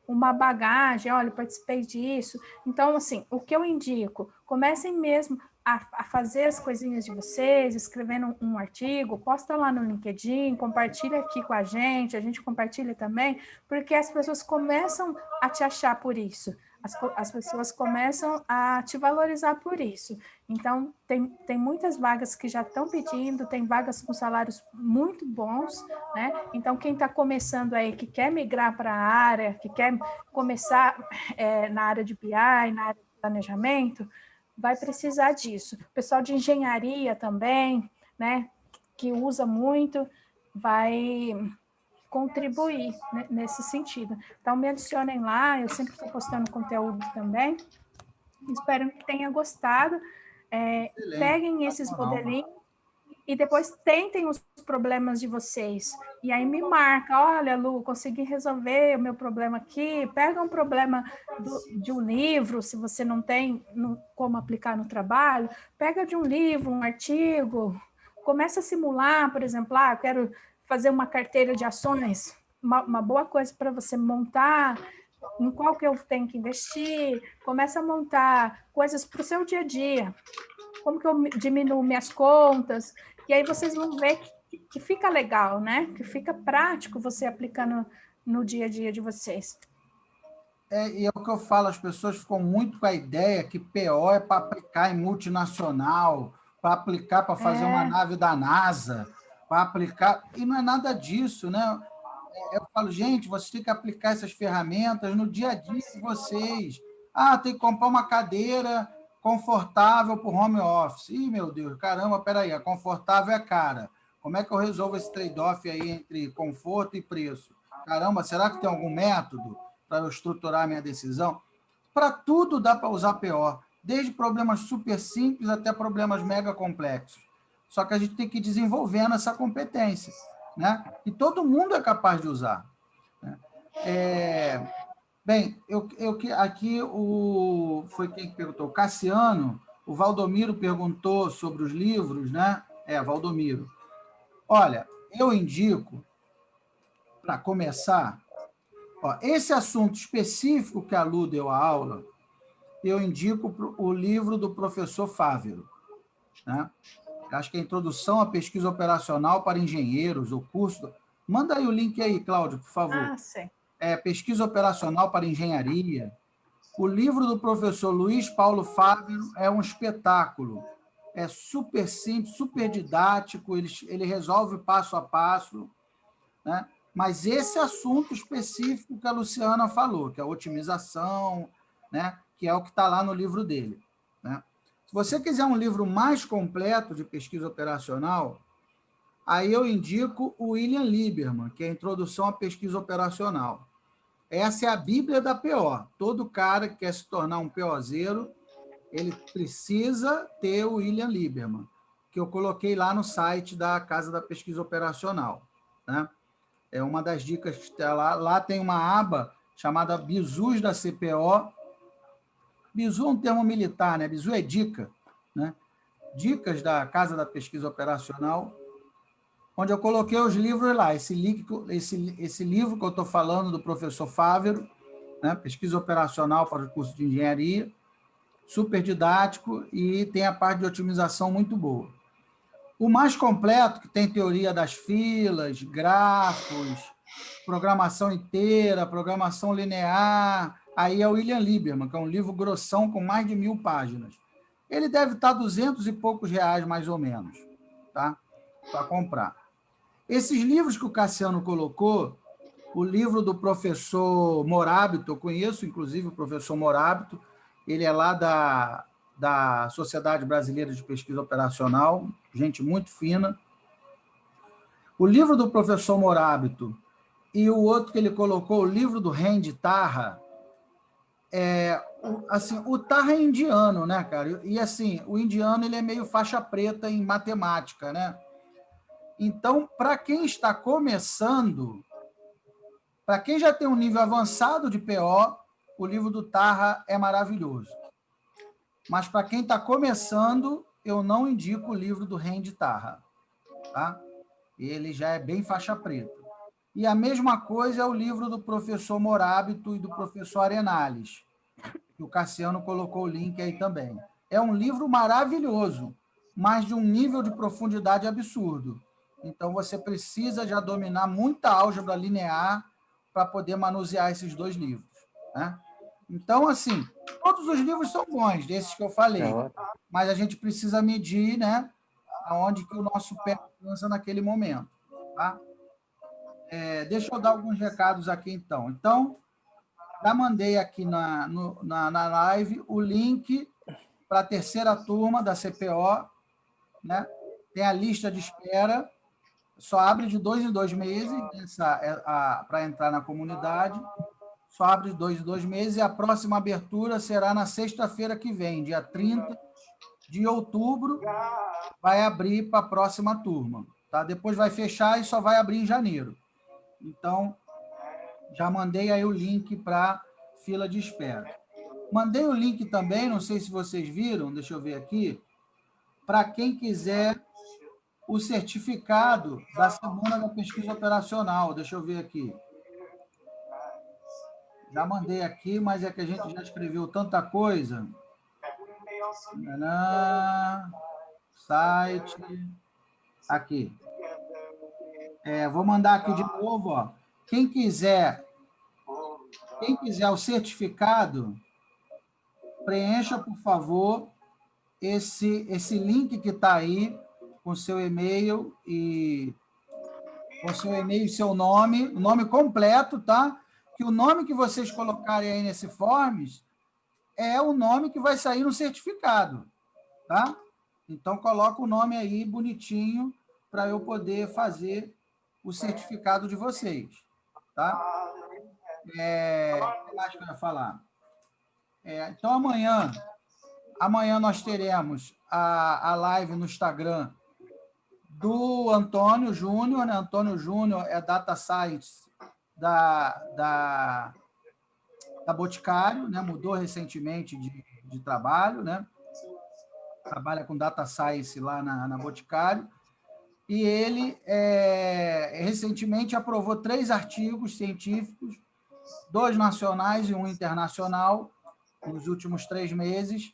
uma bagagem, olha, participei disso. Então, assim, o que eu indico, comecem mesmo a fazer as coisinhas de vocês, escrevendo um artigo, posta lá no LinkedIn, compartilha aqui com a gente compartilha também, porque as pessoas começam a te achar por isso, as pessoas começam a te valorizar por isso. Então, tem muitas vagas que já estão pedindo, tem vagas com salários muito bons, né? Então, quem está começando aí, que quer migrar para a área, que quer começar na área de BI, na área de planejamento, vai precisar disso. O pessoal de engenharia também, né, que usa muito, vai contribuir nesse sentido. Então, me adicionem lá, eu sempre estou postando conteúdo também. Espero que tenha gostado. Peguem esses modelinhos e depois tentem os problemas de vocês. E aí me marca, olha, Lu, consegui resolver o meu problema aqui. Pega um problema de um livro, se você não tem como aplicar no trabalho, pega de um livro, um artigo, começa a simular, por exemplo, quero fazer uma carteira de ações, uma boa coisa para você montar, em qual que eu tenho que investir, começa a montar coisas para o seu dia a dia. Como que eu diminuo minhas contas? E aí vocês vão ver que fica legal, né? Que fica prático você aplicando no dia a dia de vocês. E é o que eu falo, as pessoas ficam muito com a ideia que PO é para aplicar em multinacional, para aplicar para fazer uma nave da NASA, para aplicar... E não é nada disso, né? Eu falo, gente, vocês têm que aplicar essas ferramentas no dia a dia de vocês. Ah, tem que comprar uma cadeira confortável para o home office. Ih, meu Deus, caramba, peraí, a confortável é cara. Como é que eu resolvo esse trade-off aí entre conforto e preço? Caramba, será que tem algum método para eu estruturar a minha decisão? Para tudo dá para usar PO, desde problemas super simples até problemas mega complexos. Só que a gente tem que ir desenvolvendo essa competência, né? E todo mundo é capaz de usar, né? Bem, aqui foi quem que perguntou? O Cassiano, o Valdomiro perguntou sobre os livros, né? Valdomiro. Olha, eu indico, para começar, esse assunto específico que a Lu deu a aula, eu indico o livro do professor Fávero, né? Acho que é a Introdução à Pesquisa Operacional para Engenheiros, o curso... Manda aí o link aí, Cláudio, por favor. Ah, sim. Pesquisa Operacional para Engenharia. O livro do professor Luiz Paulo Fávero é um espetáculo. É super simples, super didático, ele resolve passo a passo, né? Mas esse assunto específico que a Luciana falou, que é a otimização, né? Que é o que está lá no livro dele, né? Se você quiser um livro mais completo de pesquisa operacional, aí eu indico o William Lieberman, que é a Introdução à Pesquisa Operacional. Essa é a Bíblia da PO. Todo cara que quer se tornar um POzeiro, ele precisa ter o William Lieberman, que eu coloquei lá no site da Casa da Pesquisa Operacional, né? É uma das dicas que está lá. Lá tem uma aba chamada Bizus da CPO. Bizu é um termo militar, né? Bizu é dica, né? Dicas da Casa da Pesquisa Operacional, onde eu coloquei os livros lá. Esse livro que eu estou falando, do professor Fávero, né? Pesquisa Operacional para o curso de Engenharia, super didático e tem a parte de otimização muito boa. O mais completo, que tem teoria das filas, grafos, programação inteira, programação linear, aí é o William Lieberman, que é um livro grossão com mais de 1000 páginas. Ele deve estar R$200 e poucos, mais ou menos, tá? Para comprar. Esses livros que o Cassiano colocou, o livro do professor Morábito, eu conheço, inclusive, o professor Morábito, ele é lá da Sociedade Brasileira de Pesquisa Operacional, gente muito fina. O livro do professor Morábito e o outro que ele colocou, o livro do Randy Tarra, assim, o Tarra é indiano, né, cara? E, assim, o indiano ele é meio faixa preta em matemática, né? Então, para quem está começando, para quem já tem um nível avançado de PO, o livro do Tarra é maravilhoso. Mas para quem está começando, eu não indico o livro do Randy Tarra, tá? Ele já é bem faixa preta. E a mesma coisa é o livro do professor Morábito e do professor Arenales, que o Cassiano colocou o link aí também. É um livro maravilhoso, mas de um nível de profundidade absurdo. Então, você precisa já dominar muita álgebra linear para poder manusear esses dois livros, né? Então, assim, todos os livros são bons, desses que eu falei, mas a gente precisa medir, né, aonde que o nosso pé alcança naquele momento, tá? Deixa eu dar alguns recados aqui, então. Então, já mandei aqui na live o link para a terceira turma da CPO, né? Tem a lista de espera, só abre de 2 em 2 meses para entrar na comunidade, só abre de 2 em 2 meses, e a próxima abertura será na sexta-feira que vem, dia 30 de outubro, vai abrir para a próxima turma, tá? Depois vai fechar e só vai abrir em janeiro. Então, já mandei aí o link para fila de espera. Mandei o link também, não sei se vocês viram, deixa eu ver aqui, para quem quiser o certificado da Semana da Pesquisa Operacional. Deixa eu ver aqui. Já mandei aqui, mas é que a gente já escreveu tanta coisa. Site. Aqui. Vou mandar aqui de novo, ó. Quem quiser Quem quiser o certificado, preencha, por favor, esse link que está aí, com seu e-mail e seu nome, o nome completo, tá? Que o nome que vocês colocarem aí nesse Forms é o nome que vai sair no certificado, tá? Então, coloca o nome aí bonitinho para eu poder fazer o certificado de vocês, tá? O que mais que eu ia falar? Então, amanhã nós teremos a live no Instagram do Antônio Júnior, né? Antônio Júnior é Data Science da Boticário, né? Mudou recentemente de trabalho, né? Trabalha com Data Science lá na Boticário, e ele recentemente aprovou 3 artigos científicos, 2 nacionais e 1 internacional, nos últimos 3 meses,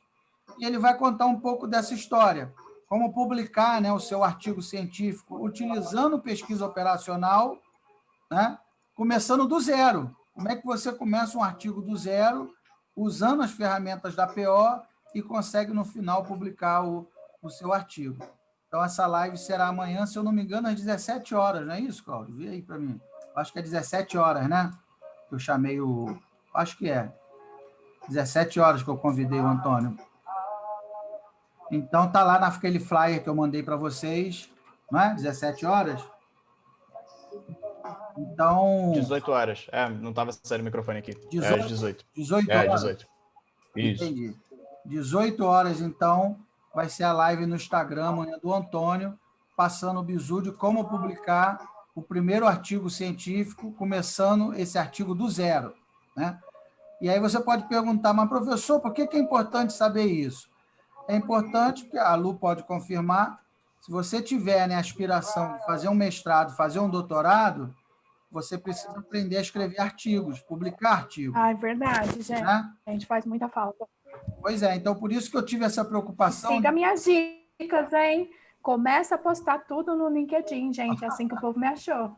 e ele vai contar um pouco dessa história, como publicar, né, o seu artigo científico utilizando pesquisa operacional, né, começando do zero. Como é que você começa um artigo do zero, usando as ferramentas da PO e consegue, no final, publicar o seu artigo. Então, essa live será amanhã, se eu não me engano, às 17 horas, não é isso, Cláudio? Vê aí para mim. Acho que é 17 horas, né? Eu chamei o... Acho que é. 17 horas que eu convidei o Antônio. Então, tá lá naquele flyer que eu mandei para vocês, não é? 17 horas? Então... 18 horas. Não estava saindo o microfone aqui. 18, 18. 18 horas? 18. Isso. Entendi. 18 horas, então, vai ser a live no Instagram amanhã do Antônio, passando o bizu de como publicar o primeiro artigo científico, começando esse artigo do zero, né? E aí você pode perguntar, mas, professor, por que é importante saber isso? É importante, porque a Lu pode confirmar, se você tiver, né, a aspiração de fazer um mestrado, fazer um doutorado, você precisa aprender a escrever artigos, publicar artigos. É verdade, gente. Né? A gente faz muita falta. Pois é, então por isso que eu tive essa preocupação. Siga minhas dicas, hein? Começa a postar tudo no LinkedIn, gente, assim que o povo me achou.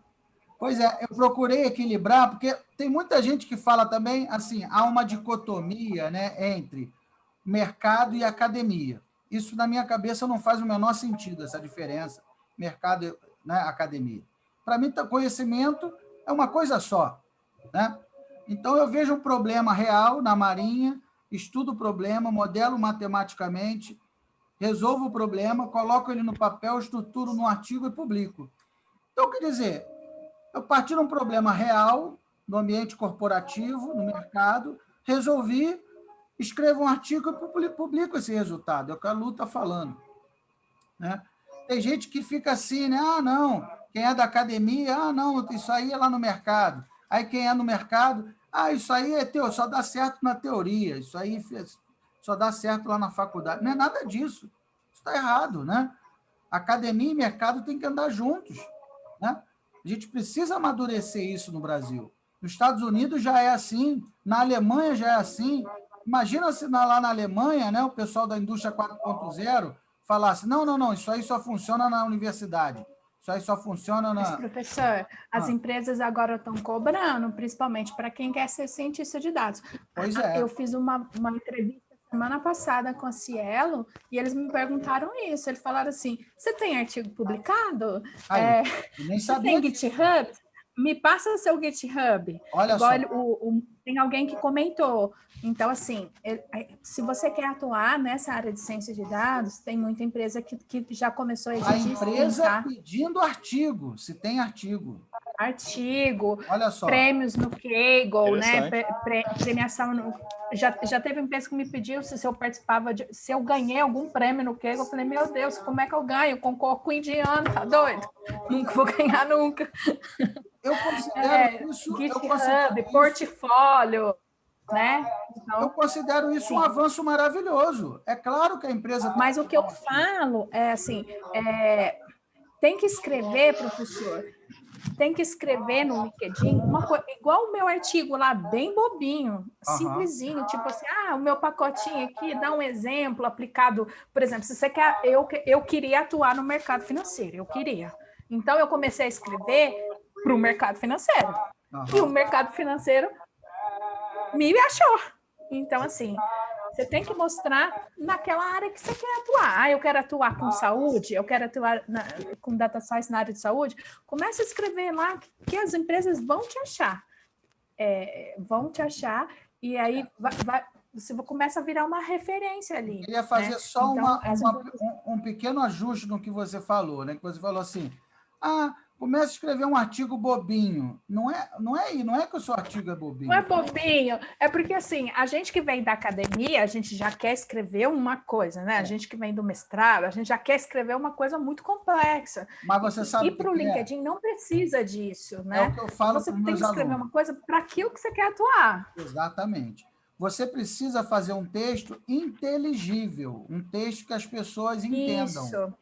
Pois é, eu procurei equilibrar, porque tem muita gente que fala também, assim, há uma dicotomia, né, entre mercado e academia. Isso, na minha cabeça, não faz o menor sentido, essa diferença, mercado, né, academia. Para mim, conhecimento é uma coisa só, né? Então, eu vejo um problema real na Marinha, estudo o problema, modelo matematicamente, resolvo o problema, coloco ele no papel, estruturo no artigo e publico. Então, quer dizer, eu parti de um problema real, no ambiente corporativo, no mercado, resolvi, escrevo um artigo e publico esse resultado, é o que a Lu está falando, né? Tem gente que fica assim, né? Ah, não, quem é da academia, ah, não, isso aí é lá no mercado. Aí quem é no mercado, ah, isso aí só dá certo na teoria, isso aí só dá certo lá na faculdade. Não é nada disso. Isso está errado, né? Academia e mercado têm que andar juntos, né? A gente precisa amadurecer isso no Brasil. Nos Estados Unidos já é assim, na Alemanha já é assim. Imagina se lá na Alemanha, né, o pessoal da indústria 4.0 falasse, não, isso aí só funciona na universidade. Isso aí só funciona na... Mas, professor, as empresas agora estão cobrando, principalmente para quem quer ser cientista de dados. Pois é. Eu fiz uma entrevista semana passada com a Cielo e eles me perguntaram isso. Eles falaram assim, você tem artigo publicado? Aí, eu nem sabia você tem GitHub? Me passa seu GitHub. Olha igual só. Tem alguém que comentou. Então, assim, se você quer atuar nessa área de ciência de dados, tem muita empresa que já começou a exigir. A empresa pedindo artigo, se tem artigo. Olha só. Prêmios no Kaggle, né? Premiação no... Já teve empresa que me pediu se eu participava se eu ganhei algum prêmio no Kaggle. Eu falei, meu Deus, como é que eu ganho? Concorro com o indiano, tá doido? Nunca vou ganhar nunca. Eu considero isso... GitHub, portfólio, né? Então, eu considero isso um avanço maravilhoso. É claro que a empresa... Mas o que eu falo é assim, tem que escrever, professor, tem que escrever no LinkedIn uma coisa, igual o meu artigo lá, bem bobinho, simplesinho, tipo assim, o meu pacotinho aqui, dá um exemplo aplicado, por exemplo, se você quer, eu queria atuar no mercado financeiro, eu queria. Então, eu comecei a escrever para o mercado financeiro. E o mercado financeiro me achou. Então, assim, você tem que mostrar naquela área que você quer atuar. Eu quero atuar com saúde, eu quero atuar com data science na área de saúde. Comece a escrever lá que as empresas vão te achar. Vão te achar, e aí você começa a virar uma referência ali. Eu queria fazer só então, um pequeno ajuste no que você falou, né? Que você falou assim, começa a escrever um artigo bobinho. Não é que o seu artigo é bobinho. Não é bobinho, é porque assim, a gente que vem da academia, a gente já quer escrever uma coisa, né? A gente que vem do mestrado, a gente já quer escrever uma coisa muito complexa. Mas você sabe e para o LinkedIn não precisa disso, né? É o que eu falo você para os tem meus que escrever alunos. uma coisa para aquilo que você quer atuar. Exatamente. Você precisa fazer um texto inteligível, um texto que as pessoas entendam. Isso.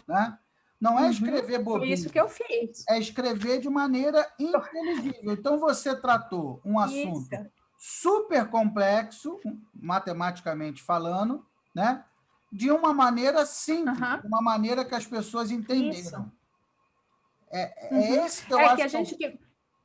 Né? Não é escrever bobinho. Foi isso que eu fiz. É escrever de maneira inteligível. Então, você tratou um assunto super complexo, matematicamente falando, né? De uma maneira simples, de uma maneira que as pessoas entenderam. Isso. Esse que eu acho que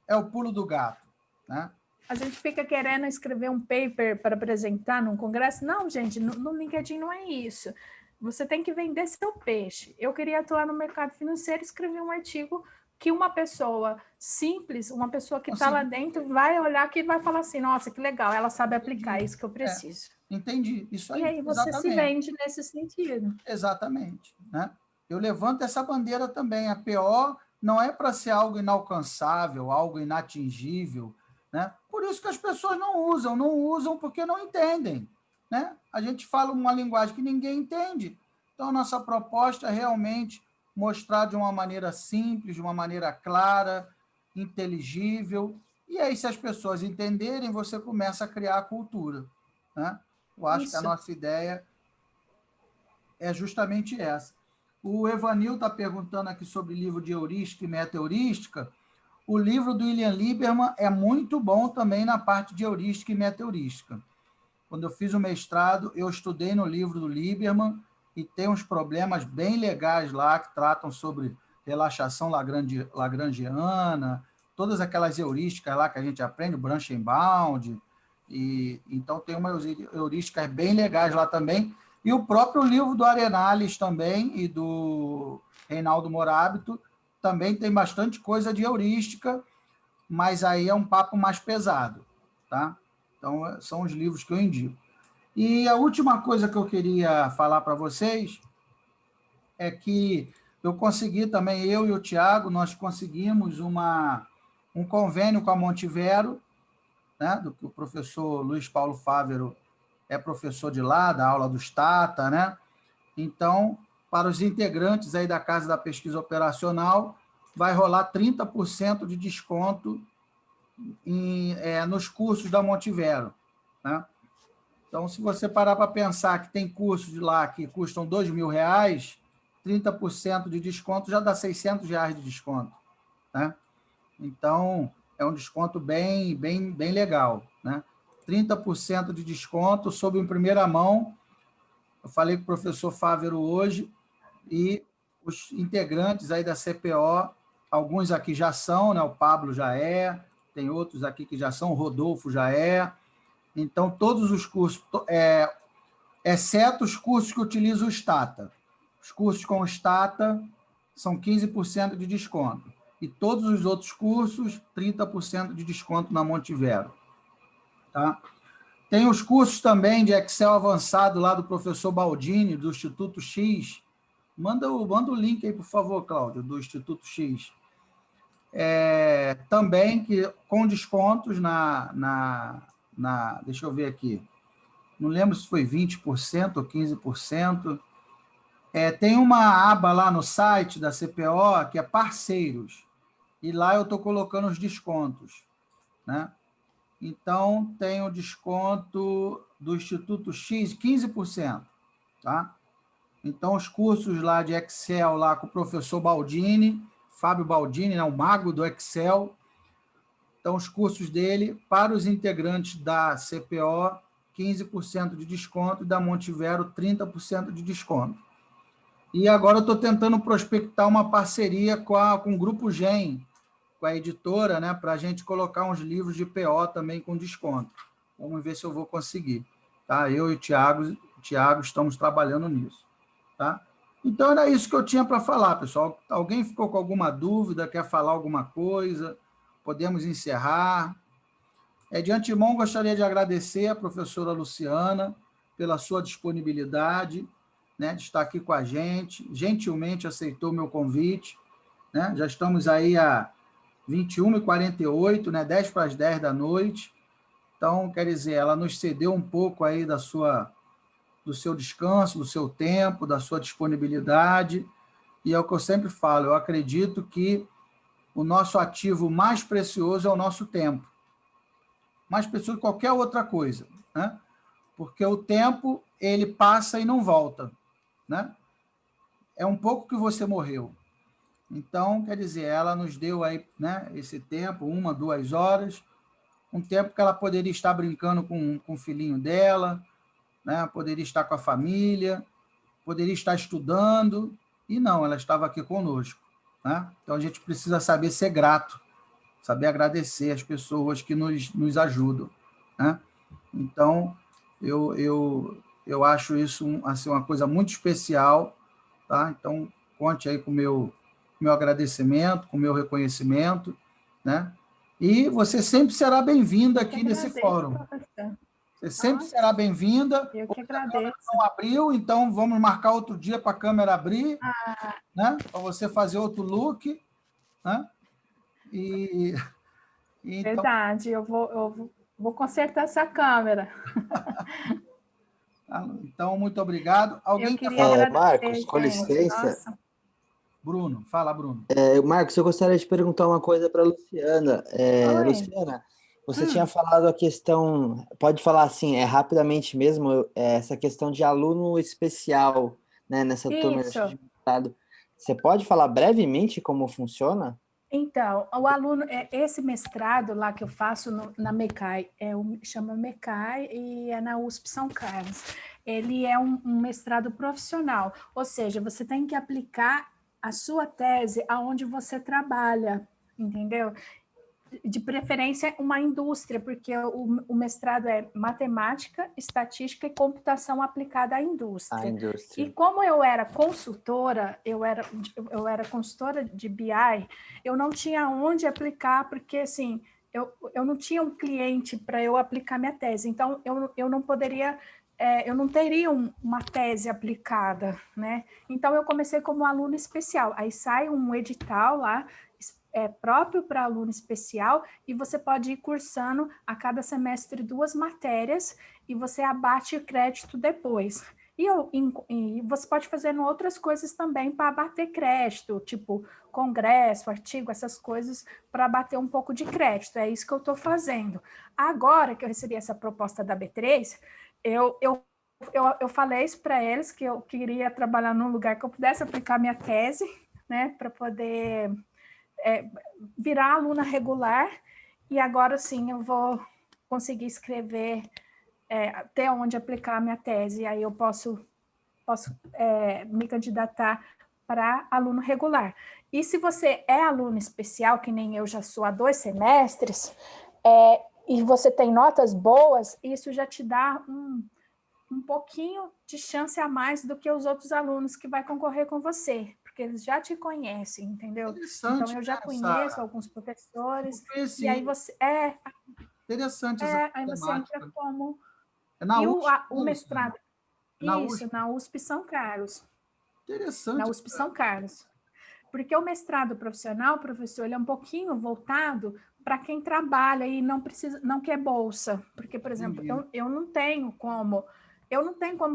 é o pulo do gato. Né? A gente fica querendo escrever um paper para apresentar num congresso. Não, gente, no LinkedIn não é isso. Você tem que vender seu peixe. Eu queria atuar no mercado financeiro, escrever um artigo que uma pessoa simples, uma pessoa que está lá dentro, vai olhar aqui e vai falar assim, nossa, que legal, ela sabe aplicar, é isso que eu preciso. Entendi. Isso aí, e aí você se vende nesse sentido. Exatamente. Né? Eu levanto essa bandeira também. A PO não é para ser algo inalcançável, algo inatingível. Né? Por isso que as pessoas não usam porque não entendem. Né? A gente fala uma linguagem que ninguém entende. Então, a nossa proposta é realmente mostrar de uma maneira simples, de uma maneira clara, inteligível. E aí, se as pessoas entenderem, você começa a criar a cultura. Né? Eu acho que a nossa ideia é justamente essa. O Evanil está perguntando aqui sobre livro de heurística e meta-heurística. O livro do William Lieberman é muito bom também na parte de heurística e meta-heurística. Quando eu fiz o mestrado, eu estudei no livro do Lieberman e tem uns problemas bem legais lá que tratam sobre relaxação lagrangiana, todas aquelas heurísticas lá que a gente aprende, o Branchenbound, e então tem umas heurísticas bem legais lá também. E o próprio livro do Arenales também e do Reinaldo Morabito também tem bastante coisa de heurística, mas aí é um papo mais pesado, tá? Então, são os livros que eu indico. E a última coisa que eu queria falar para vocês é que eu consegui também, eu e o Tiago, nós conseguimos um convênio com a Montivero, né, do que o professor Luiz Paulo Fávero é professor de lá, da aula do Stata, né? Então, para os integrantes aí da Casa da Pesquisa Operacional, vai rolar 30% de desconto nos cursos da Montivero. Né? Então, se você parar para pensar que tem cursos de lá que custam R$2.000, 30% de desconto já dá R$600 de desconto. Né? Então, é um desconto bem legal. Né? 30% de desconto sob em primeira mão. Eu falei com o professor Fávero hoje, e os integrantes aí da CPO, alguns aqui já são, né? O Pablo já é, tem outros aqui que já são, o Rodolfo já é. Então, todos os cursos, exceto os cursos que utilizam o Stata. Os cursos com o Stata são 15% de desconto. E todos os outros cursos, 30% de desconto na Montivero. Tá? Tem os cursos também de Excel avançado lá do professor Baldini, do Instituto X. Manda o link aí, por favor, Cláudio, do Instituto X. Também com descontos deixa eu ver aqui, não lembro se foi 20% ou 15%. Tem uma aba lá no site da CPO que é parceiros, e lá eu estou colocando os descontos. Né? Então, tem o desconto do Instituto X, 15%. Tá? Então, os cursos lá de Excel, lá com o professor Baldini, Fábio Baldini, né, o mago do Excel. Então, os cursos dele, para os integrantes da CPO, 15% de desconto, e da Montivero, 30% de desconto. E agora eu estou tentando prospectar uma parceria com o Grupo GEM, com a editora, né, para a gente colocar uns livros de PO também com desconto. Vamos ver se eu vou conseguir. Tá? Eu e o Tiago estamos trabalhando nisso. Tá? Então, era isso que eu tinha para falar, pessoal. Alguém ficou com alguma dúvida, quer falar alguma coisa? Podemos encerrar. De antemão, gostaria de agradecer a professora Luciana pela sua disponibilidade, né, de estar aqui com a gente. Gentilmente aceitou o meu convite. Né? Já estamos aí a 21h48, né, 10 para as 10 da noite. Então, quer dizer, ela nos cedeu um pouco aí do seu descanso, do seu tempo, da sua disponibilidade. E é o que eu sempre falo, eu acredito que o nosso ativo mais precioso é o nosso tempo. Mais precioso que qualquer outra coisa, né? Porque o tempo, ele passa e não volta, né? É um pouco que você morreu. Então, quer dizer, ela nos deu aí, né, esse tempo, 1, 2 horas, um tempo que ela poderia estar brincando com o filhinho dela, né? Poderia estar com a família, poderia estar estudando, e não, ela estava aqui conosco. Né? Então, a gente precisa saber ser grato, saber agradecer as pessoas que nos ajudam. Né? Então, eu acho isso assim, uma coisa muito especial. Tá? Então, conte aí com o meu agradecimento, com o meu reconhecimento. Né? E você sempre será bem-vinda aqui nesse fórum. Professor. Você sempre será bem-vinda. Eu que agradeço. Não abriu, então vamos marcar outro dia para a câmera abrir, né? Para você fazer outro look. Né? Então... Verdade, eu vou consertar essa câmera. Então, muito obrigado. Alguém quer falar? Marcos, com licença. Nossa. Bruno, fala, Bruno. Marcos, eu gostaria de perguntar uma coisa para a Luciana. Luciana, você tinha falado a questão, pode falar assim, rapidamente mesmo, essa questão de aluno especial, né, nessa turma de mestrado. Você pode falar brevemente como funciona? Então, o aluno, esse mestrado lá que eu faço na MECAI, chama MECAI e é na USP São Carlos. Ele é um mestrado profissional, ou seja, você tem que aplicar a sua tese aonde você trabalha, entendeu? De preferência uma indústria, porque o mestrado é matemática, estatística e computação aplicada à indústria. E como eu era consultora, eu era consultora de BI, eu não tinha onde aplicar, porque assim, eu não tinha um cliente para eu aplicar minha tese, então eu não poderia, eu não teria uma tese aplicada, né? Então eu comecei como aluno especial, aí sai um edital lá, próprio para aluno especial, e você pode ir cursando a cada semestre 2 matérias, e você abate o crédito depois. E você pode fazer outras coisas também para abater crédito, tipo congresso, artigo, essas coisas, para abater um pouco de crédito. É isso que eu estou fazendo. Agora que eu recebi essa proposta da B3, eu falei isso para eles, que eu queria trabalhar num lugar que eu pudesse aplicar minha tese, né, para poder... virar aluna regular, e agora sim eu vou conseguir escrever até onde aplicar a minha tese, e aí eu posso me candidatar para aluno regular. E se você é aluno especial, que nem eu já sou há 2 semestres, e você tem notas boas, isso já te dá um pouquinho de chance a mais do que os outros alunos que vai concorrer com você, porque eles já te conhecem, entendeu? Então, eu já conheço alguns professores, e aí você... Interessante aí você entra como... na USP, o mestrado... Isso, na USP São Carlos. Interessante. Na USP São Carlos. Porque o mestrado profissional, professor, ele é um pouquinho voltado para quem trabalha e não quer bolsa. Porque, por exemplo, eu não tenho como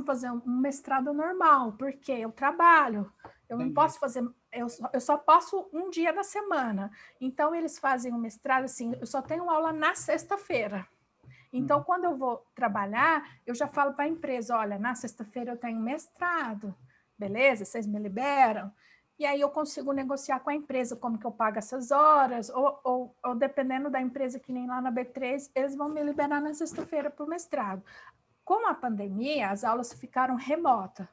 fazer um mestrado normal, porque eu trabalho. Eu não posso fazer, eu só posso um dia da semana. Então, eles fazem um mestrado assim, eu só tenho aula na sexta-feira. Então, quando eu vou trabalhar, eu já falo para a empresa, olha, na sexta-feira eu tenho mestrado, beleza? Vocês me liberam? E aí eu consigo negociar com a empresa como que eu pago essas horas, ou dependendo da empresa, que nem lá na B3, eles vão me liberar na sexta-feira para o mestrado. Com a pandemia, as aulas ficaram remotas,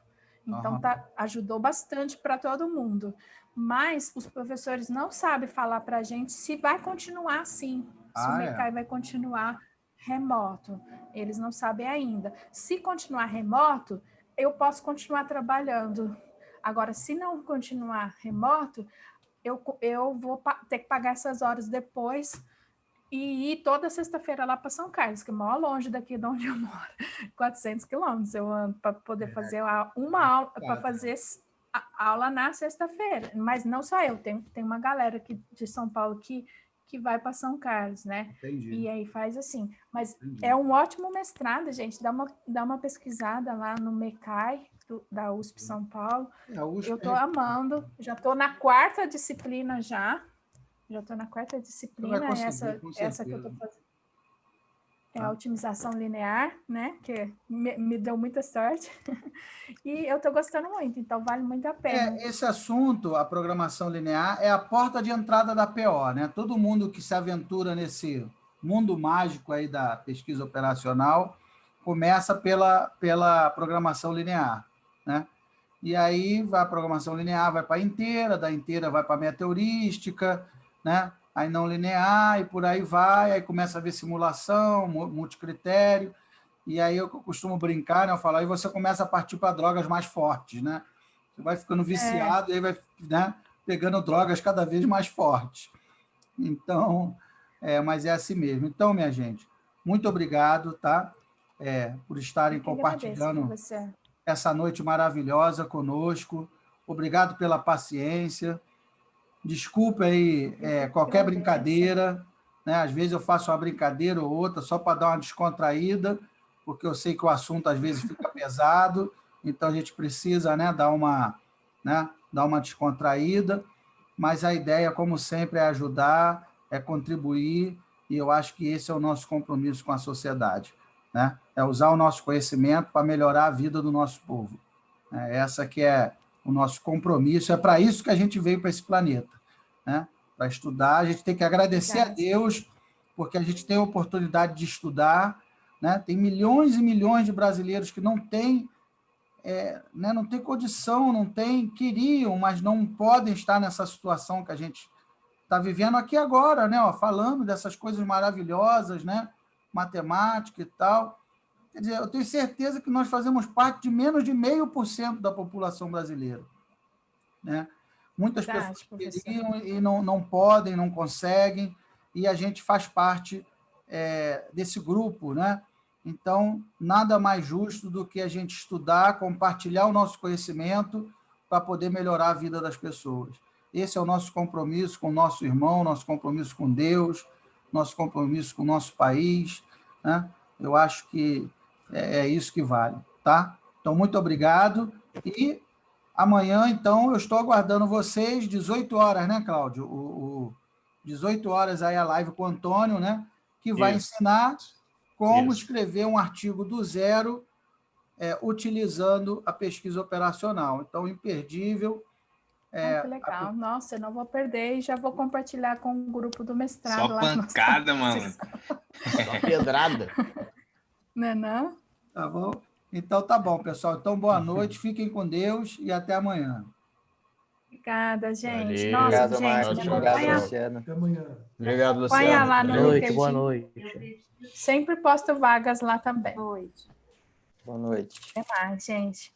então ajudou bastante para todo mundo. Mas os professores não sabem falar para a gente se vai continuar assim, se o MECAI vai continuar remoto. Eles não sabem ainda. Se continuar remoto, eu posso continuar trabalhando. Agora, se não continuar remoto, eu vou ter que pagar essas horas depois e ir toda sexta-feira lá para São Carlos, que é maior longe daqui de onde eu moro, 400 quilômetros. Eu ando para poder fazer uma aula, para fazer a aula na sexta-feira. Mas não só eu, tem uma galera aqui de São Paulo que vai para São Carlos, né? Entendi. E aí faz assim. Mas Entendi. é um ótimo mestrado, gente. Dá uma pesquisada lá no MECAI, da USP São Paulo. A USP Eu estou amando. Já estou na 4ª disciplina já. Já estou na 4ª disciplina. Você vai conseguir, com Essa que eu estou certeza. fazendo. É a otimização linear, né? Que me deu muita sorte. E eu estou gostando muito, então vale muito a pena. Esse assunto, a programação linear, é a porta de entrada da PO, né? Todo mundo que se aventura nesse mundo mágico aí da pesquisa operacional começa pela programação linear, né? E aí a programação linear vai para a inteira, da inteira vai para a meteorística, né? Aí não linear, e por aí vai, aí começa a ver simulação, multicritério, e aí eu costumo brincar, né? Eu falo, aí você começa a partir para drogas mais fortes, né? Você vai ficando viciado, e aí vai, né, pegando drogas cada vez mais fortes. Então, mas é assim mesmo. Então, minha gente, muito obrigado, tá? Por estarem compartilhando essa noite maravilhosa conosco. Obrigado pela paciência. Desculpa aí qualquer brincadeira, né? Às vezes eu faço uma brincadeira ou outra só para dar uma descontraída, porque eu sei que o assunto às vezes fica pesado, então a gente precisa, né, dar uma descontraída, mas a ideia, como sempre, é ajudar, é contribuir, e eu acho que esse é o nosso compromisso com a sociedade, né? É usar o nosso conhecimento para melhorar a vida do nosso povo. Essa que é o nosso compromisso, é para isso que a gente veio para esse planeta, né? Para estudar. A gente tem que agradecer a Deus, porque a gente tem a oportunidade de estudar, né? Tem milhões e milhões de brasileiros que não têm, né, não tem condição, queriam, mas não podem estar nessa situação que a gente está vivendo aqui agora, né? Falando dessas coisas maravilhosas, né? Matemática e tal. Quer dizer, eu tenho certeza que nós fazemos parte de menos de 0,5% da população brasileira, né? Muitas pessoas queriam e não podem, não conseguem, e a gente faz parte desse grupo, né? Então, nada mais justo do que a gente estudar, compartilhar o nosso conhecimento para poder melhorar a vida das pessoas. Esse é o nosso compromisso com o nosso irmão, nosso compromisso com Deus, nosso compromisso com o nosso país, né? Eu acho que é isso que vale, tá? Então, muito obrigado. E amanhã, então, eu estou aguardando vocês, 18 horas, né, Cláudio? 18 horas aí a live com o Antônio, né? Que vai ensinar como escrever um artigo do zero utilizando a pesquisa operacional. Então, imperdível. Que legal. Nossa, eu não vou perder e já vou compartilhar com o grupo do mestrado. Só pancada, mano. Só pedrada. Não? Tá bom? Então, tá bom, pessoal. Então, boa noite, fiquem com Deus e até amanhã. Obrigada, gente. Valeu. Nossa, Obrigado, gente. Marcos. Obrigado, Luciana. Até amanhã. Obrigado, Acompanha Luciano. lá no Boa noite, LinkedIn. boa noite. Sempre posto vagas lá também. Boa noite. Até mais, gente.